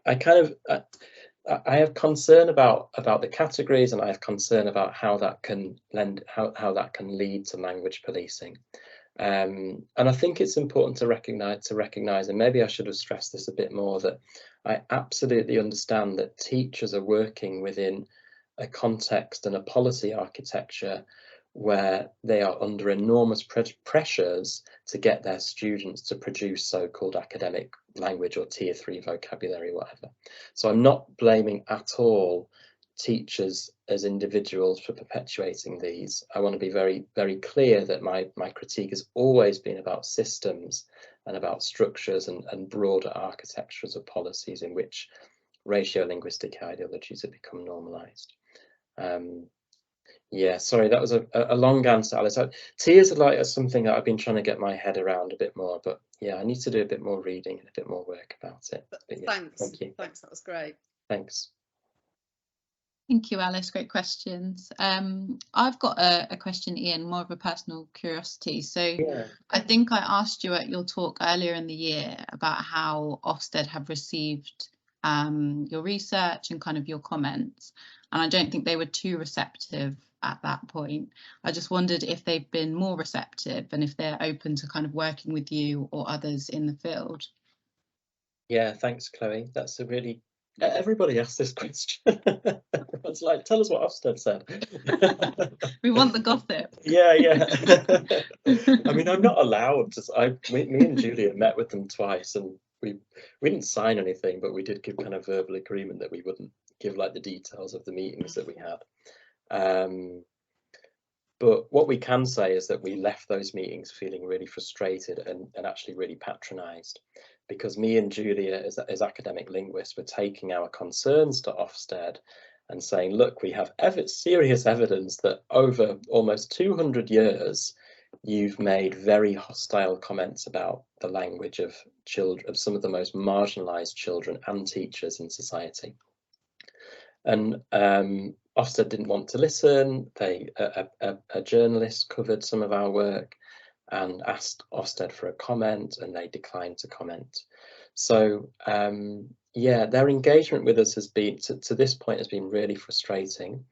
I have concern about the categories, and I have concern about how that can lead to language policing. And I think it's important to recognize, and maybe I should have stressed this a bit more, that I absolutely understand that teachers are working within a context and a policy architecture where they are under enormous pressures to get their students to produce so-called academic language or tier 3 vocabulary, whatever. So I'm not blaming at all teachers as individuals for perpetuating these. I want to be very, very clear that my critique has always been about systems and about structures and broader architectures of policies in which ratiolinguistic ideologies have become normalized. Yeah, sorry, that was a long answer, Alice. Tiers are something that I've been trying to get my head around a bit more, but yeah, I need to do a bit more reading and a bit more work about it. But yeah, Thanks. Thank you. Thanks, that was great. Thanks. Thank you, Alice. Great questions. I've got a question, Ian, more of a personal curiosity. So yeah. I think I asked you at your talk earlier in the year about how Ofsted have received your research and kind of your comments. And I don't think they were too receptive at that point. I just wondered if they've been more receptive and if they're open to kind of working with you or others in the field. Yeah, thanks, Chloe. That's a really... Everybody asks this question. Everyone's like, tell us what Ofsted said. We want the gossip. Yeah. I mean, I'm not allowed to. Me and Julia met with them twice, and we didn't sign anything, but we did give kind of verbal agreement that we wouldn't give like the details of the meetings that we had. But what we can say is that we left those meetings feeling really frustrated and actually really patronised, because me and Julia, as academic linguists, were taking our concerns to Ofsted and saying, look, we have serious evidence that over almost 200 years, you've made very hostile comments about the language of children, of some of the most marginalised children and teachers in society. And Ofsted didn't want to listen. A journalist covered some of our work and asked Ofsted for a comment, and they declined to comment. So yeah, their engagement with us has been, to this point, has been really frustrating.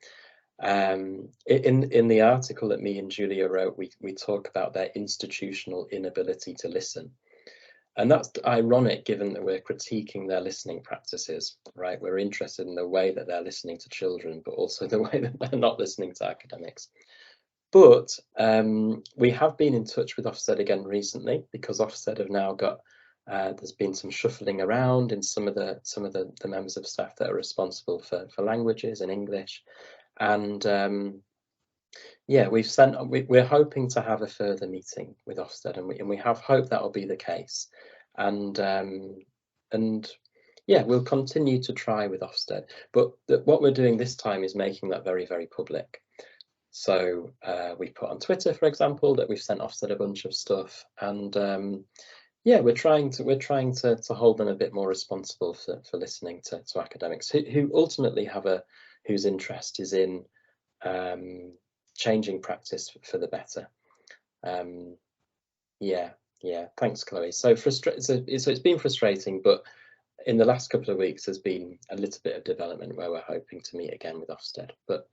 In the article that me and Julia wrote, we talk about their institutional inability to listen. And that's ironic, given that we're critiquing their listening practices, right? We're interested in the way that they're listening to children, but also the way that they're not listening to academics. But we have been in touch with Ofsted again recently, because Ofsted have now got, there's been some shuffling around in some of the members of staff that are responsible for languages and English. And yeah, we're hoping to have a further meeting with Ofsted, and we have hope that will be the case. And yeah, we'll continue to try with Ofsted. But what we're doing this time is making that very, very public. So we put on Twitter, for example, that we've sent Ofsted a bunch of stuff, and yeah, we're trying to hold them a bit more responsible for listening to academics who ultimately have whose interest is in changing practice for the better. Yeah, thanks, Chloe. So it's been frustrating, but in the last couple of weeks there's been a little bit of development where we're hoping to meet again with Ofsted. But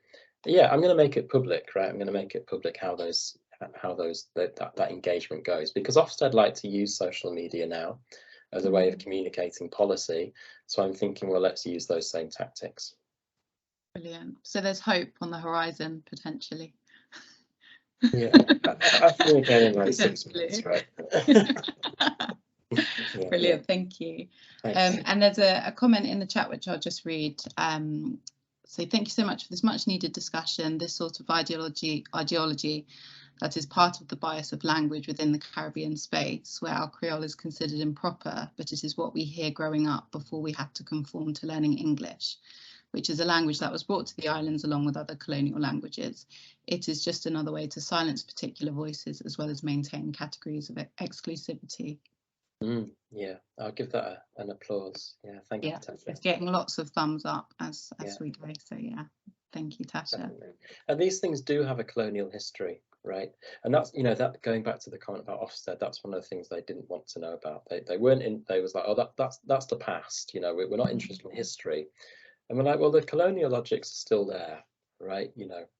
yeah, I'm going to make it public, right? I'm going to make it public how that engagement goes, because Ofsted like to use social media now as a way of communicating policy. So I'm thinking, well, let's use those same tactics. Brilliant. So there's hope on the horizon, potentially. Yeah, I think again in like 6 months, right? Yeah, brilliant, thank you. And there's a comment in the chat which I'll just read. So thank you so much for this much needed discussion. This sort of ideology that is part of the bias of language within the Caribbean space, where our Creole is considered improper, but it is what we hear growing up before we had to conform to learning English, which is a language that was brought to the islands along with other colonial languages. It is just another way to silence particular voices as well as maintain categories of exclusivity. Yeah, I'll give that an applause. Yeah, thank you, Tasha. It's getting lots of thumbs up as we go. So yeah, thank you, Tasha. Definitely. And these things do have a colonial history, right? And that's, that going back to the comment about Ofsted, that's one of the things they didn't want to know about. They weren't in. They was like, oh, that's the past. We're not interested in history. And we're like, well, the colonial logics are still there, right?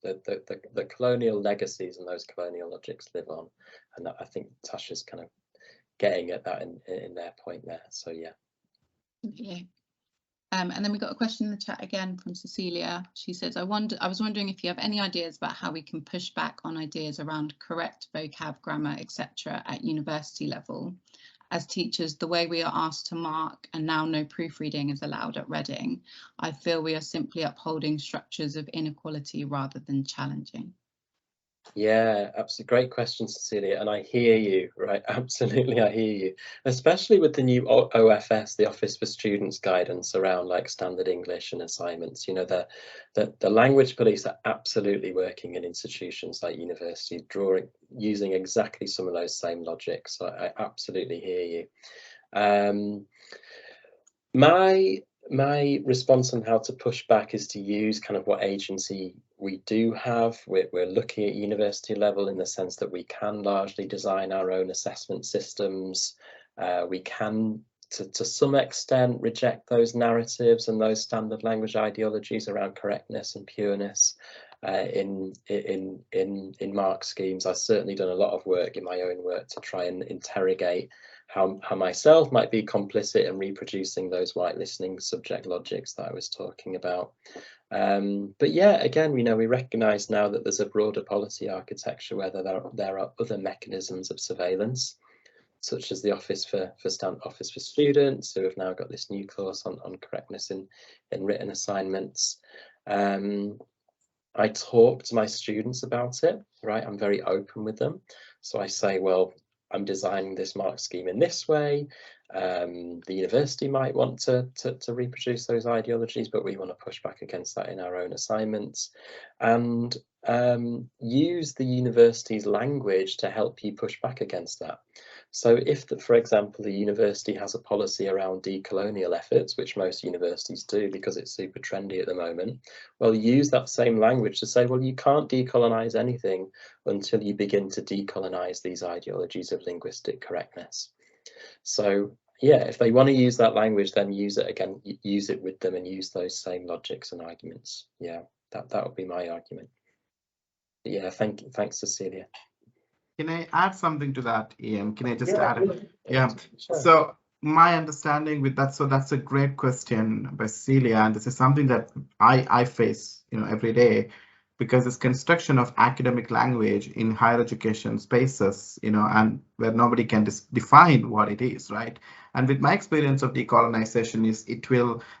The colonial legacies and those colonial logics live on. And that, I think Tasha's kind of getting at that in their point there. So yeah. Yeah. And then we got a question in the chat again from Cecilia. She says, I was wondering if you have any ideas about how we can push back on ideas around correct vocab, grammar, etc. at university level. As teachers, the way we are asked to mark and now no proofreading is allowed at Reading, I feel we are simply upholding structures of inequality rather than challenging. Yeah, absolutely. Great question, Cecilia. And I hear you, right? Absolutely, I hear you. Especially with the new OFS, the Office for Students guidance around like standard English and assignments. The language police are absolutely working in institutions like university, using exactly some of those same logics. So I absolutely hear you. My response on how to push back is to use kind of what agency we do have. We're looking at university level in the sense that we can largely design our own assessment systems. We can, to some extent, reject those narratives and those standard language ideologies around correctness and pureness in mark schemes. I've certainly done a lot of work in my own work to try and interrogate how myself might be complicit in reproducing those white listening subject logics that I was talking about. But yeah, again, we recognise now that there's a broader policy architecture where there are other mechanisms of surveillance, such as the Office for Students, who have now got this new course on correctness in written assignments. I talk to my students about it, right? I'm very open with them. So I say, well, I'm designing this mark scheme in this way. The university might want to reproduce those ideologies, but we want to push back against that in our own assignments, and use the university's language to help you push back against that. So if, for example, the university has a policy around decolonial efforts, which most universities do because it's super trendy at the moment, well, use that same language to say, well, you can't decolonize anything until you begin to decolonize these ideologies of linguistic correctness. So yeah, if they want to use that language, then use it again, use it with them and use those same logics and arguments. Yeah, that would be my argument. But yeah, thanks, Cecilia. Can I add something to that, Ian? Can I just add it? Yeah. Sure. So my understanding with that, so that's a great question by Cecilia, and this is something that I face, every day, because this construction of academic language in higher education spaces, and where nobody can define what it is, right? And with my experience of decolonization is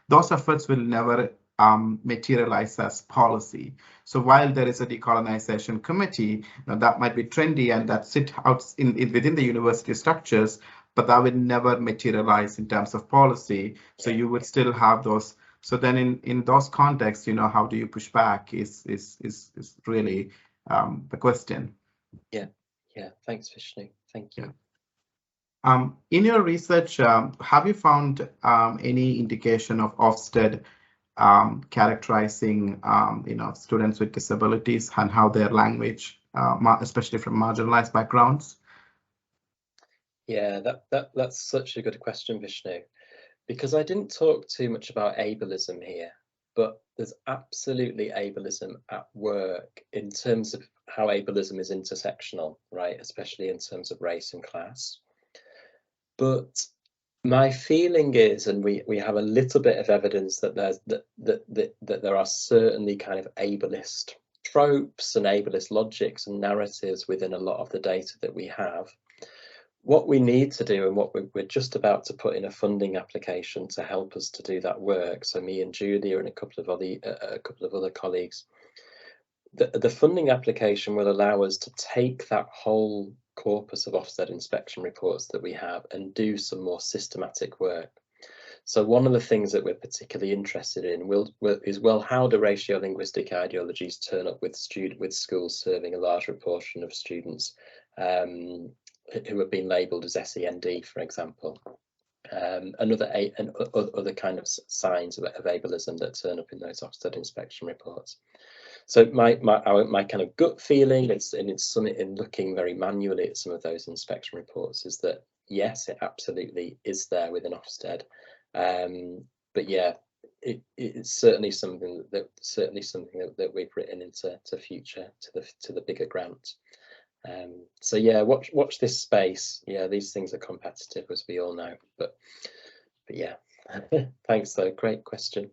those efforts will never materialize as policy. So while there is a decolonization committee, that might be trendy and that sit out within the university structures, but that will never materialize in terms of policy. So you would still have those. So then in those contexts, how do you push back is really the question. Yeah. Thanks, Vishnu. Thank you. In your research, have you found any indication of Ofsted characterizing students with disabilities and how their language, especially from marginalized backgrounds? Yeah, that's such a good question, Vishnu, because I didn't talk too much about ableism here, but there's absolutely ableism at work in terms of how ableism is intersectional, right? Especially in terms of race and class. But my feeling is, and we have a little bit of evidence that there are certainly kind of ableist tropes and ableist logics and narratives within a lot of the data that we have. what we need to do, and what we're just about to put in a funding application to help us to do that work. So me and Julia and a couple of other colleagues, the funding application will allow us to take that whole corpus of Ofsted inspection reports that we have and do some more systematic work. So one of the things that we're particularly interested in is how do ratiolinguistic ideologies turn up with schools serving a large proportion of students who have been labelled as SEND, for example, and other kind of signs of ableism that turn up in those Ofsted inspection reports. So my kind of gut feeling, it's something in looking very manually at some of those inspection reports, is that yes, it absolutely is there within Ofsted, but yeah, it's certainly something that we've written into future to the bigger grant. So yeah, watch this space. Yeah, these things are competitive, as we all know, but yeah. Thanks though, great question.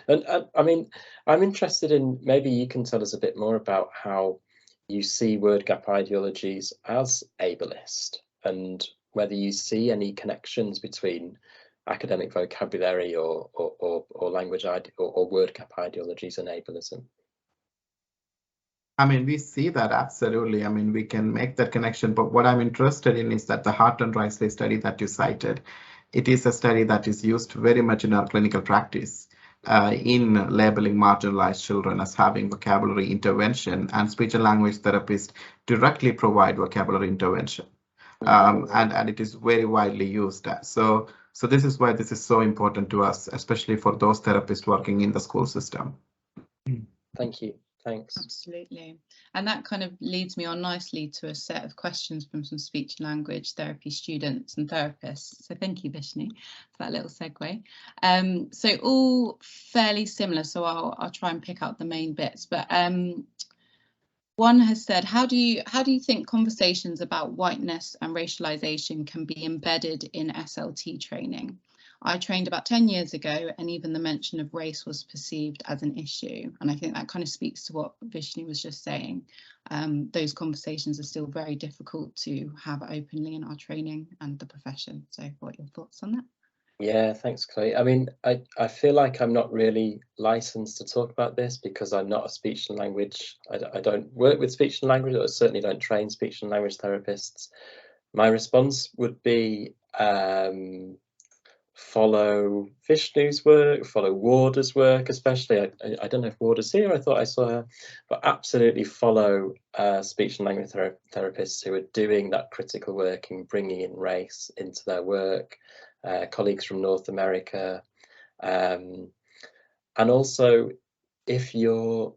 And I mean, I'm interested in, maybe you can tell us a bit more about how you see word gap ideologies as ableist, and whether you see any connections between academic vocabulary or language or word gap ideologies and ableism. I mean, we see that absolutely. I mean, we can make that connection, but what I'm interested in is that the Hart and Risley study that you cited, it is a study that is used very much in our clinical practice in labeling marginalized children as having vocabulary intervention, and speech and language therapists directly provide vocabulary intervention. And it is very widely used. So this is why this is so important to us, especially for those therapists working in the school system. Thank you. Thanks. Absolutely. And that kind of leads me on nicely to a set of questions from some speech and language therapy students and therapists. So thank you, Vishnu, for that little segue. So all fairly similar, so I'll try and pick out the main bits. But one has said, how do you think conversations about whiteness and racialization can be embedded in SLT training? I trained about 10 years ago, and even the mention of race was perceived as an issue. And I think that kind of speaks to what Vishnu was just saying. Those conversations are still very difficult to have openly in our training and the profession. So what are your thoughts on that? Yeah, thanks, Chloe. I mean, I feel like I'm not really licensed to talk about this because I'm not a speech and language. I don't work with speech and language, or certainly don't train speech and language therapists. My response would be follow Vishnu's work, follow Warda's work, especially. I don't know if Warda's here, I thought I saw her, but absolutely follow speech and language therapists who are doing that critical work and bringing in race into their work, colleagues from North America. And also, if you're,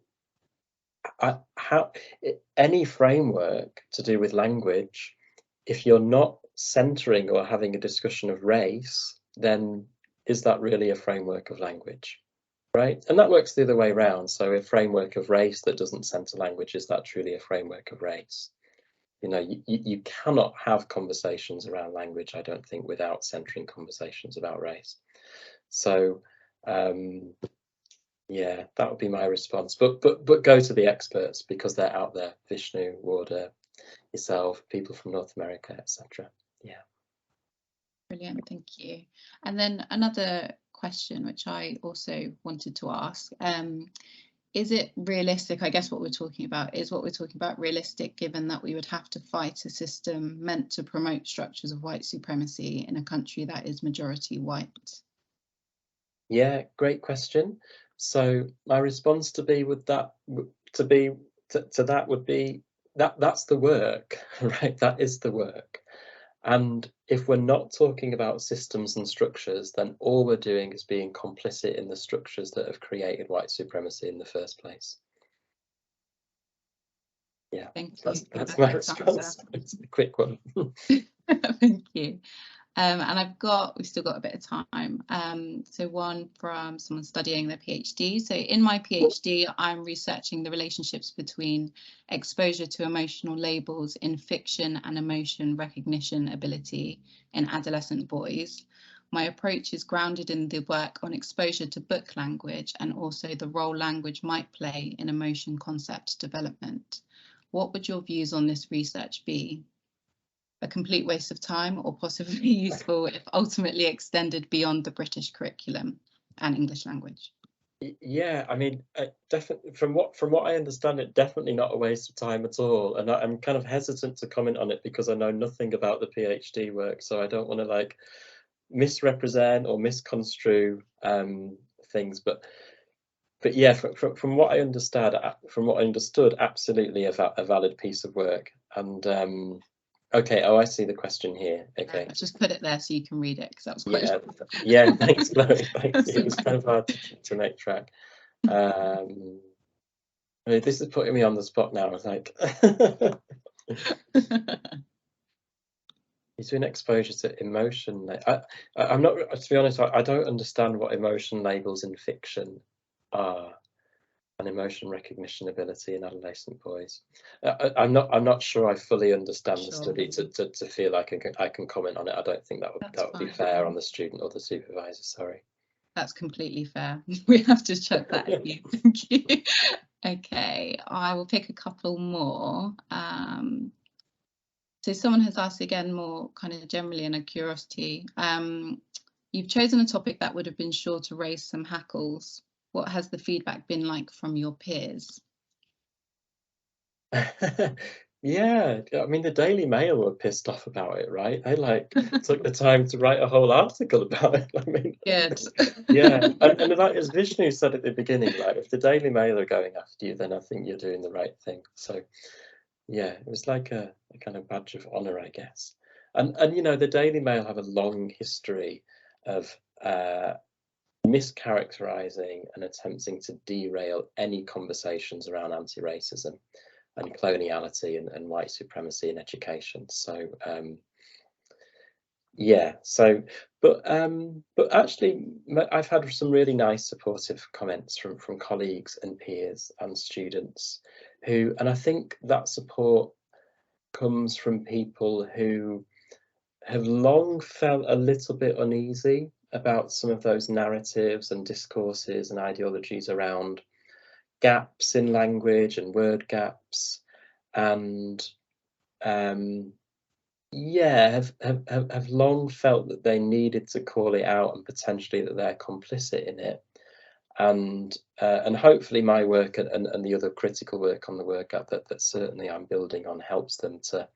any framework to do with language, if you're not centering or having a discussion of race, then is that really a framework of language, right? And that works the other way around. So a framework of race that doesn't center language, is that truly a framework of race? You know, you cannot have conversations around language, I don't think, without centering conversations about race. So yeah, that would be my response. But go to the experts, because they're out there. Vishnu, Warda, yourself, people from North America, etc. Yeah. Brilliant, thank you. And then another question which I also wanted to ask, is it realistic? I guess what we're talking about realistic, given that we would have to fight a system meant to promote structures of white supremacy in a country that is majority white? Yeah, great question. So my response to that would be that's the work, right? That is the work. And if we're not talking about systems and structures, then all we're doing is being complicit in the structures that have created white supremacy in the first place. Yeah, thank you. that's my response. It's a quick one. Thank you. And we've still got a bit of time. So one from someone studying their PhD. So in my PhD, I'm researching the relationships between exposure to emotional labels in fiction and emotion recognition ability in adolescent boys. My approach is grounded in the work on exposure to book language and also the role language might play in emotion concept development. What would your views on this research be? a complete waste of time or possibly useful if ultimately extended beyond the British curriculum and English language? Yeah, I mean, definitely from what I understand, it definitely not a waste of time at all. And I'm kind of hesitant to comment on it because I know nothing about the PhD work, so I don't want to like misrepresent or misconstrue things. But yeah, from what I understood, absolutely a valid piece of work. And okay, oh, I see the question here. Okay, I just put it there so you can read it because that was quite yeah. Thanks, Chloe. Thanks. It was kind of hard to make track. I mean, this is putting me on the spot now. I was like, between exposure to emotion. I'm not, to be honest, I don't understand what emotion labels in fiction are. And emotion recognition ability in adolescent boys. I'm not sure I fully understand the study to feel like I can comment on it. I don't think that would be fair on the student or the supervisor. Sorry. That's completely fair. We have to check that. Thank you. Okay, I will pick a couple more. So someone has asked again more kind of generally in a curiosity. You've chosen a topic that would have been sure to raise some hackles. What has the feedback been like from your peers? Yeah, I mean, the Daily Mail were pissed off about it, right? They like took the time to write a whole article about it. I mean, good. Yeah, and like as Vishnu said at the beginning, like if the Daily Mail are going after you, then I think you're doing the right thing. So yeah, it was like a kind of badge of honor, I guess. And you know, the Daily Mail have a long history of mischaracterizing and attempting to derail any conversations around anti-racism and coloniality and white supremacy in education. So yeah, so but actually I've had some really nice supportive comments from colleagues and peers and students who, and I think that support comes from people who have long felt a little bit uneasy about some of those narratives and discourses and ideologies around gaps in language and word gaps, and yeah, have long felt that they needed to call it out and potentially that they're complicit in it. And hopefully my work and the other critical work on the word gap that certainly I'm building on helps them to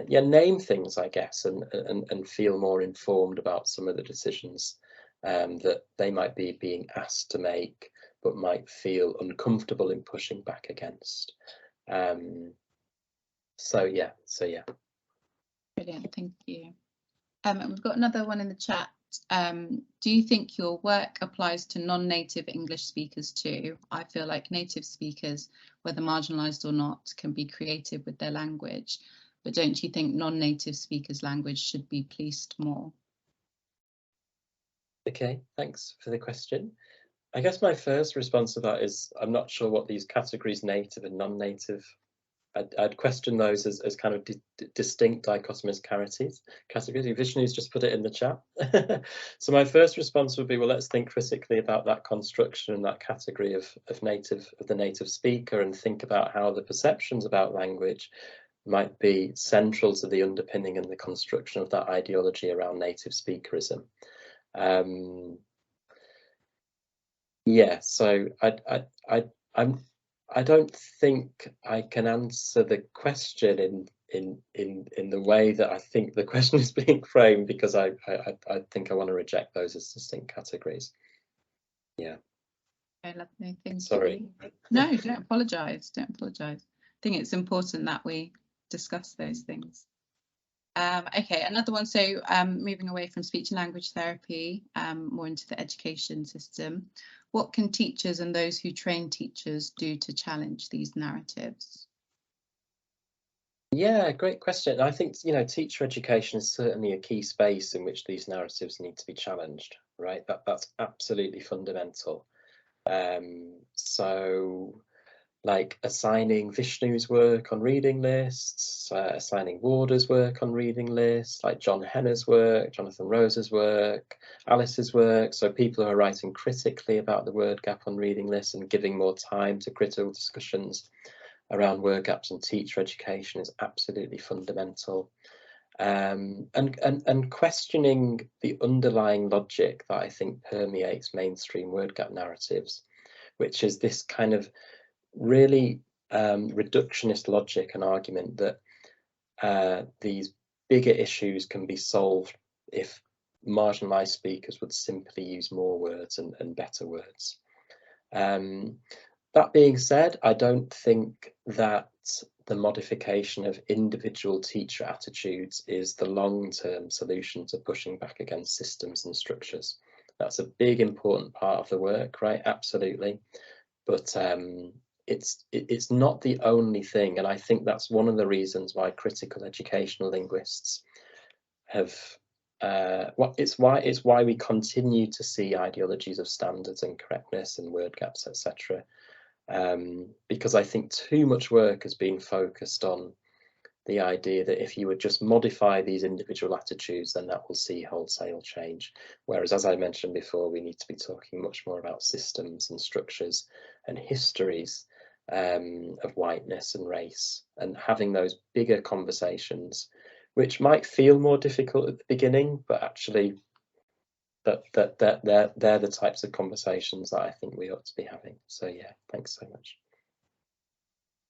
yeah, name things, I guess, and feel more informed about some of the decisions that they might be being asked to make, but might feel uncomfortable in pushing back against. So yeah. Brilliant, thank you. And we've got another one in the chat. Do you think your work applies to non-native English speakers too? I feel like native speakers, whether marginalised or not, can be creative with their language. But don't you think non-native speakers' language should be policed more? Okay, thanks for the question. I guess my first response to that is I'm not sure what these categories, native and non-native, I'd question those as kind of distinct dichotomous categories. Vishnu's just put it in the chat. So my first response would be, well, let's think critically about that construction and that category of the native speaker, and think about how the perceptions about language might be central to the underpinning and the construction of that ideology around native speakerism. Yeah, so I don't think I can answer the question in the way that I think the question is being framed, because I think I want to reject those as distinct categories. Yeah. Okay, lovely. Thank Sorry. you. No, don't apologise. Don't apologise. I think it's important that we discuss those things. Okay, another one. So moving away from speech and language therapy, more into the education system. What can teachers and those who train teachers do to challenge these narratives? Yeah, great question. I think, you know, teacher education is certainly a key space in which these narratives need to be challenged, right? That's absolutely fundamental. So like assigning Vishnu's work on reading lists, assigning Warder's work on reading lists, like John Henner's work, Jonathan Rose's work, Alice's work. So people who are writing critically about the word gap on reading lists and giving more time to critical discussions around word gaps and teacher education is absolutely fundamental. and questioning the underlying logic that I think permeates mainstream word gap narratives, which is this kind of really reductionist logic and argument that these bigger issues can be solved if marginalized speakers would simply use more words and better words. That being said, I don't think that the modification of individual teacher attitudes is the long-term solution to pushing back against systems and structures. That's a big, important part of the work, right? Absolutely. But it's not the only thing, and I think that's one of the reasons why critical educational linguists have it's why we continue to see ideologies of standards and correctness and word gaps, etc. Because I think too much work has been focused on the idea that if you would just modify these individual attitudes, then that will see wholesale change. Whereas, as I mentioned before, we need to be talking much more about systems and structures and histories of whiteness and race, and having those bigger conversations, which might feel more difficult at the beginning, but actually they're the types of conversations that I think we ought to be having. So yeah, thanks so much.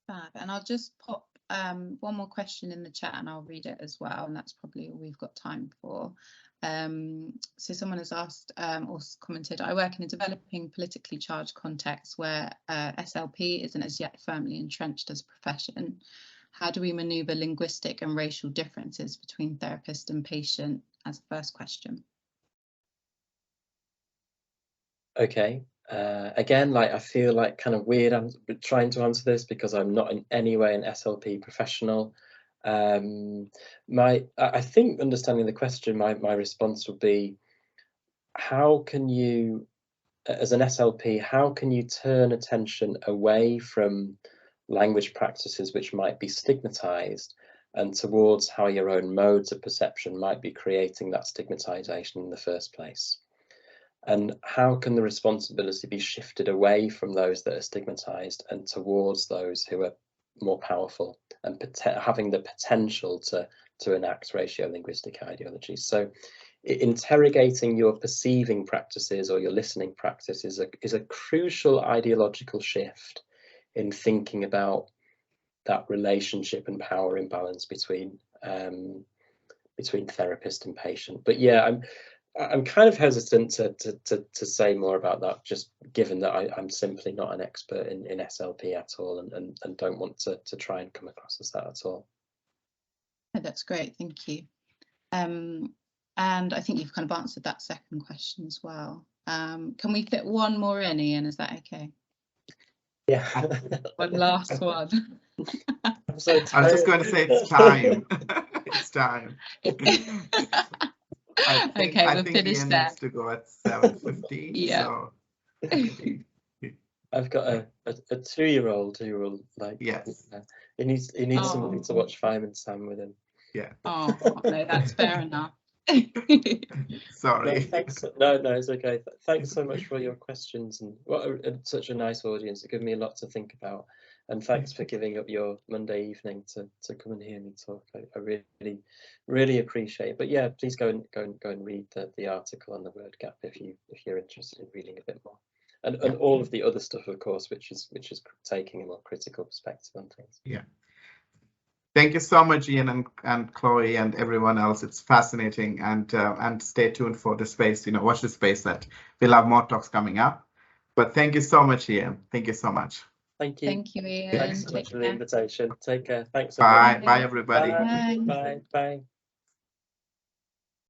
Fab. And I'll just pop one more question in the chat and I'll read it as well, and that's probably all we've got time for. So someone has asked or commented, I work in a developing politically charged context where SLP isn't as yet firmly entrenched as a profession. How do we manoeuvre linguistic and racial differences between therapist and patient, as a first question? Okay, again, like I feel like kind of weird I'm trying to answer this because I'm not in any way an SLP professional. I think understanding the question, my response would be, how can you, as an SLP, how can you turn attention away from language practices which might be stigmatized and towards how your own modes of perception might be creating that stigmatization in the first place? And how can the responsibility be shifted away from those that are stigmatized and towards those who are more powerful and having the potential to enact ratiolinguistic ideologies? So interrogating your perceiving practices or your listening practice is a crucial ideological shift in thinking about that relationship and power imbalance between therapist and patient. But yeah, I'm kind of hesitant to say more about that, just given that I'm simply not an expert in SLP at all, and don't want to try and come across as that at all. That's great, thank you. And I think you've kind of answered that second question as well. Can we fit one more in, Ian? Is that okay? Yeah. One last one. I was just going to say it's time. It's time. I think Ian needs to go at 7:15. Yeah. So I've got a 2-year-old who will like. Yes. He needs somebody to watch Fireman Sam with him. Yeah. Oh no, that's fair enough. Sorry. No, it's okay. Thanks so much for your questions, and such a nice audience. It gave me a lot to think about, and thanks for giving up your Monday evening to come and hear me talk. I really appreciate it. But yeah, please go and read the article on the word gap if you're interested in reading a bit more, and all of the other stuff, of course, which is taking a more critical perspective on things. Yeah. Thank you so much, Ian and Chloe and everyone else. It's fascinating, and stay tuned for the space. Watch the space. That we'll have more talks coming up. But thank you so much, Ian. Thank you so much. Thank you. Thank you, Ian. Thanks so much for the invitation. Take care. Thanks. Bye. Bye, everybody. Bye. Bye. Bye.